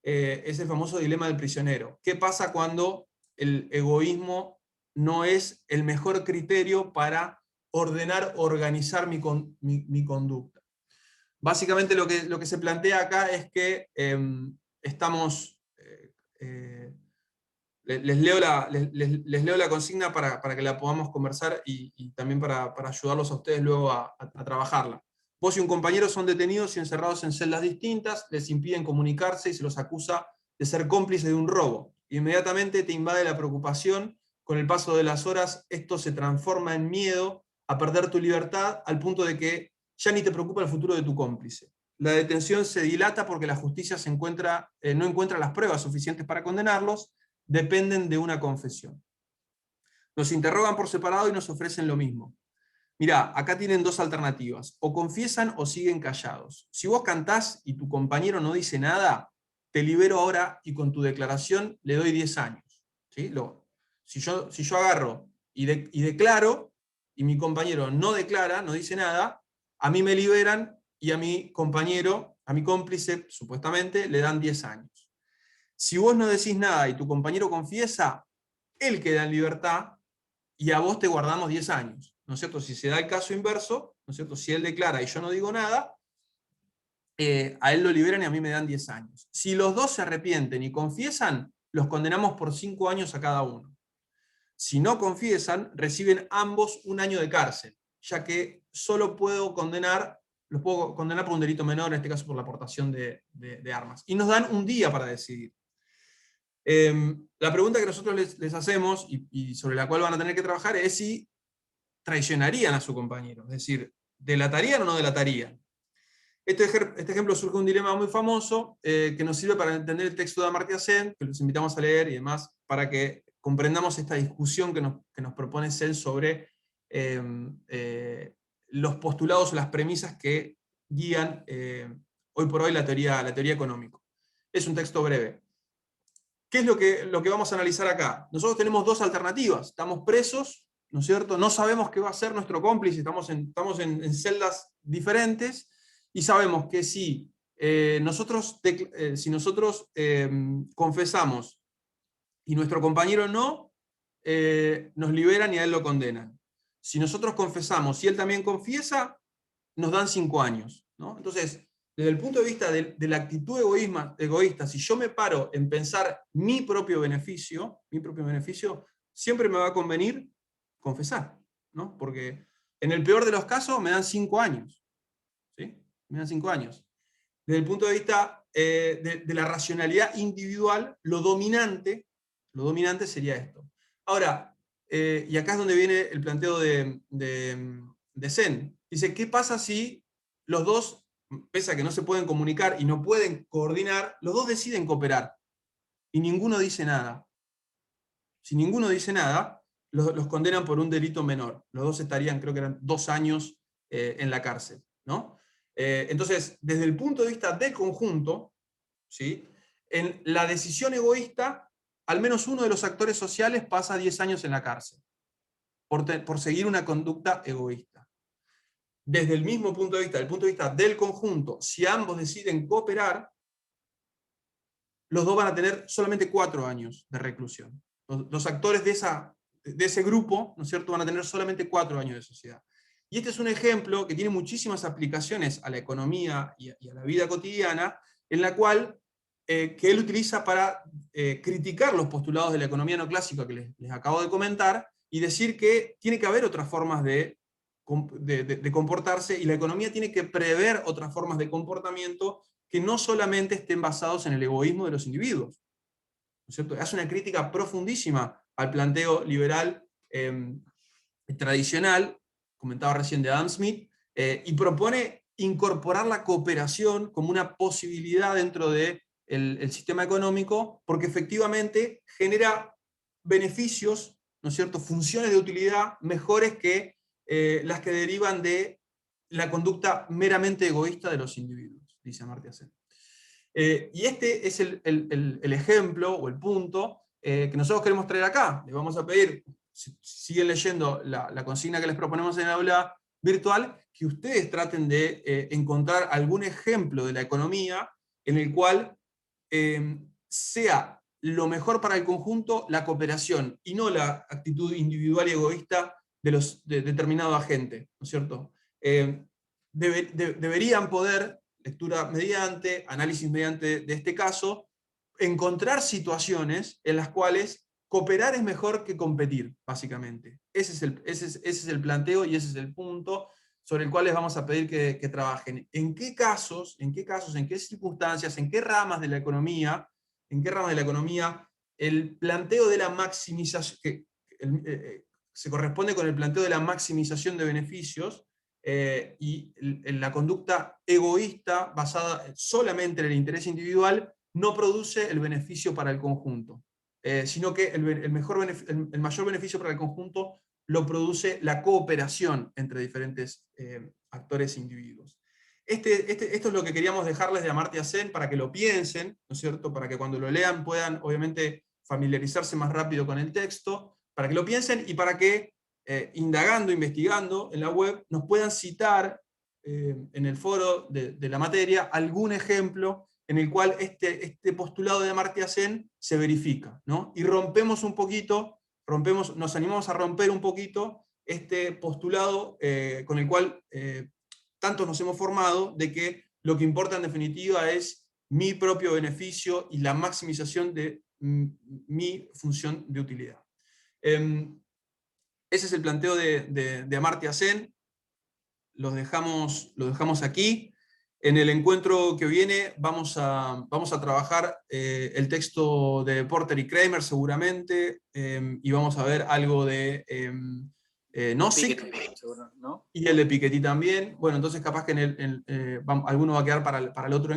Es el famoso dilema del prisionero. ¿Qué pasa cuando el egoísmo no es el mejor criterio para organizar mi conducta? Básicamente lo que se plantea acá es que les leo la consigna para que la podamos conversar y también para ayudarlos a ustedes luego a trabajarla. Vos y un compañero son detenidos y encerrados en celdas distintas, les impiden comunicarse y se los acusa de ser cómplices de un robo. Inmediatamente te invade la preocupación, con el paso de las horas esto se transforma en miedo a perder tu libertad al punto de que ya ni te preocupa el futuro de tu cómplice. La detención se dilata porque la justicia no encuentra las pruebas suficientes para condenarlos, dependen de una confesión. Nos interrogan por separado y nos ofrecen lo mismo. Mirá, acá tienen dos alternativas, o confiesan o siguen callados. Si vos cantás y tu compañero no dice nada, te libero ahora y con tu declaración le doy 10 años. ¿Sí? Si yo agarro y declaro, y mi compañero no declara, no dice nada, a mí me liberan y a mi compañero, a mi cómplice, supuestamente, le dan 10 años. Si vos no decís nada y tu compañero confiesa, él queda en libertad y a vos te guardamos 10 años. ¿No es cierto? Si se da el caso inverso, ¿no es cierto? Si él declara y yo no digo nada, a él lo liberan y a mí me dan 10 años. Si los dos se arrepienten y confiesan, los condenamos por 5 años a cada uno. Si no confiesan, reciben ambos 1 año de cárcel, ya que solo los puedo condenar por un delito menor, en este caso por la aportación de armas. Y nos dan un día para decidir. La pregunta que nosotros les hacemos, y sobre la cual van a tener que trabajar, es si traicionarían a su compañero, es decir, ¿delatarían o no delatarían? Este ejemplo surge de un dilema muy famoso que nos sirve para entender el texto de Amartya Sen, que los invitamos a leer y demás, para que comprendamos esta discusión que nos propone Sen sobre los postulados o las premisas que guían hoy por hoy la teoría económica. Es un texto breve. ¿Qué es lo que vamos a analizar acá? Nosotros tenemos dos alternativas. Estamos presos, ¿no es cierto? No sabemos qué va a ser nuestro cómplice, estamos en celdas diferentes, y sabemos que si nosotros confesamos y nuestro compañero no, nos liberan y a él lo condenan. Si nosotros confesamos y él también confiesa, nos dan 5 años, ¿no? Entonces, desde el punto de vista de la actitud egoísta, si yo me paro en pensar mi propio beneficio, siempre me va a convenir confesar, ¿no? Porque en el peor de los casos me dan 5 años. ¿Sí? Me dan 5 años. Desde el punto de vista de la racionalidad individual, lo dominante sería esto. Ahora, y acá es donde viene el planteo de Sen. Dice, ¿qué pasa si los dos, pese a que no se pueden comunicar y no pueden coordinar, los dos deciden cooperar? Y ninguno dice nada. Si ninguno dice nada, los condenan por un delito menor. Los dos estarían, creo que eran 2 años en la cárcel, ¿no? Entonces, desde el punto de vista del conjunto, ¿sí? En la decisión egoísta, al menos uno de los actores sociales pasa 10 años en la cárcel por seguir una conducta egoísta. Desde el mismo punto de vista, del punto de vista del conjunto, si ambos deciden cooperar, los dos van a tener solamente 4 años de reclusión. Los actores de ese grupo, ¿no es cierto?, van a tener solamente 4 años de sociedad. Y este es un ejemplo que tiene muchísimas aplicaciones a la economía y a la vida cotidiana, en la cual que él utiliza para criticar los postulados de la economía no clásica que les acabo de comentar, y decir que tiene que haber otras formas de comportarse, y la economía tiene que prever otras formas de comportamiento que no solamente estén basados en el egoísmo de los individuos, ¿no es cierto? Hace una crítica profundísima al planteo liberal tradicional, comentaba recién de Adam Smith, y propone incorporar la cooperación como una posibilidad dentro del sistema económico, porque efectivamente genera beneficios, ¿no es cierto?, funciones de utilidad mejores que las que derivan de la conducta meramente egoísta de los individuos, dice Amartya Sen. Y este es el ejemplo o el punto que nosotros queremos traer acá. Les vamos a pedir, si siguen leyendo la consigna que les proponemos en el aula virtual, que ustedes traten de encontrar algún ejemplo de la economía en el cual sea lo mejor para el conjunto la cooperación, y no la actitud individual y egoísta de determinado agente, ¿no es cierto? Deberían poder, lectura mediante, análisis mediante de este caso, encontrar situaciones en las cuales cooperar es mejor que competir, básicamente. Ese es el planteo y ese es el punto sobre el cual les vamos a pedir que trabajen. ¿En qué casos, en qué circunstancias, en qué ramas de la economía, el planteo de la maximización, se corresponde con el planteo de la maximización de beneficios, y en la conducta egoísta basada solamente en el interés individual no produce el beneficio para el conjunto, sino que el mayor beneficio para el conjunto lo produce la cooperación entre diferentes actores e individuos. Esto es lo que queríamos dejarles de Amartya Sen para que lo piensen, ¿no es cierto?, para que cuando lo lean puedan obviamente familiarizarse más rápido con el texto, para que lo piensen y para que indagando, investigando en la web, nos puedan citar en el foro de la materia algún ejemplo en el cual este postulado de Amartya Sen se verifica, ¿no? Y rompemos un poquito, nos animamos a romper un poquito este postulado con el cual tantos nos hemos formado, de que lo que importa en definitiva es mi propio beneficio y la maximización de mi función de utilidad. Ese es el planteo de Amartya Sen. Lo dejamos aquí. En el encuentro que viene vamos a trabajar el texto de Porter y Kramer seguramente, y vamos a ver algo de Nozick, ¿no? Y el de Piketty también. Bueno, entonces capaz que alguno va a quedar para el otro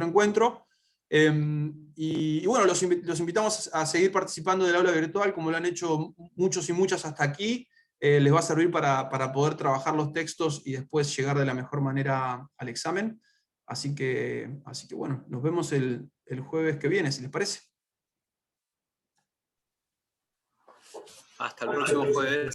encuentro. Y bueno, los invitamos a seguir participando del aula virtual, como lo han hecho muchos y muchas hasta aquí. Les va a servir para poder trabajar los textos y después llegar de la mejor manera al examen. Así que bueno, nos vemos el jueves que viene, si les parece. Hasta el próximo jueves.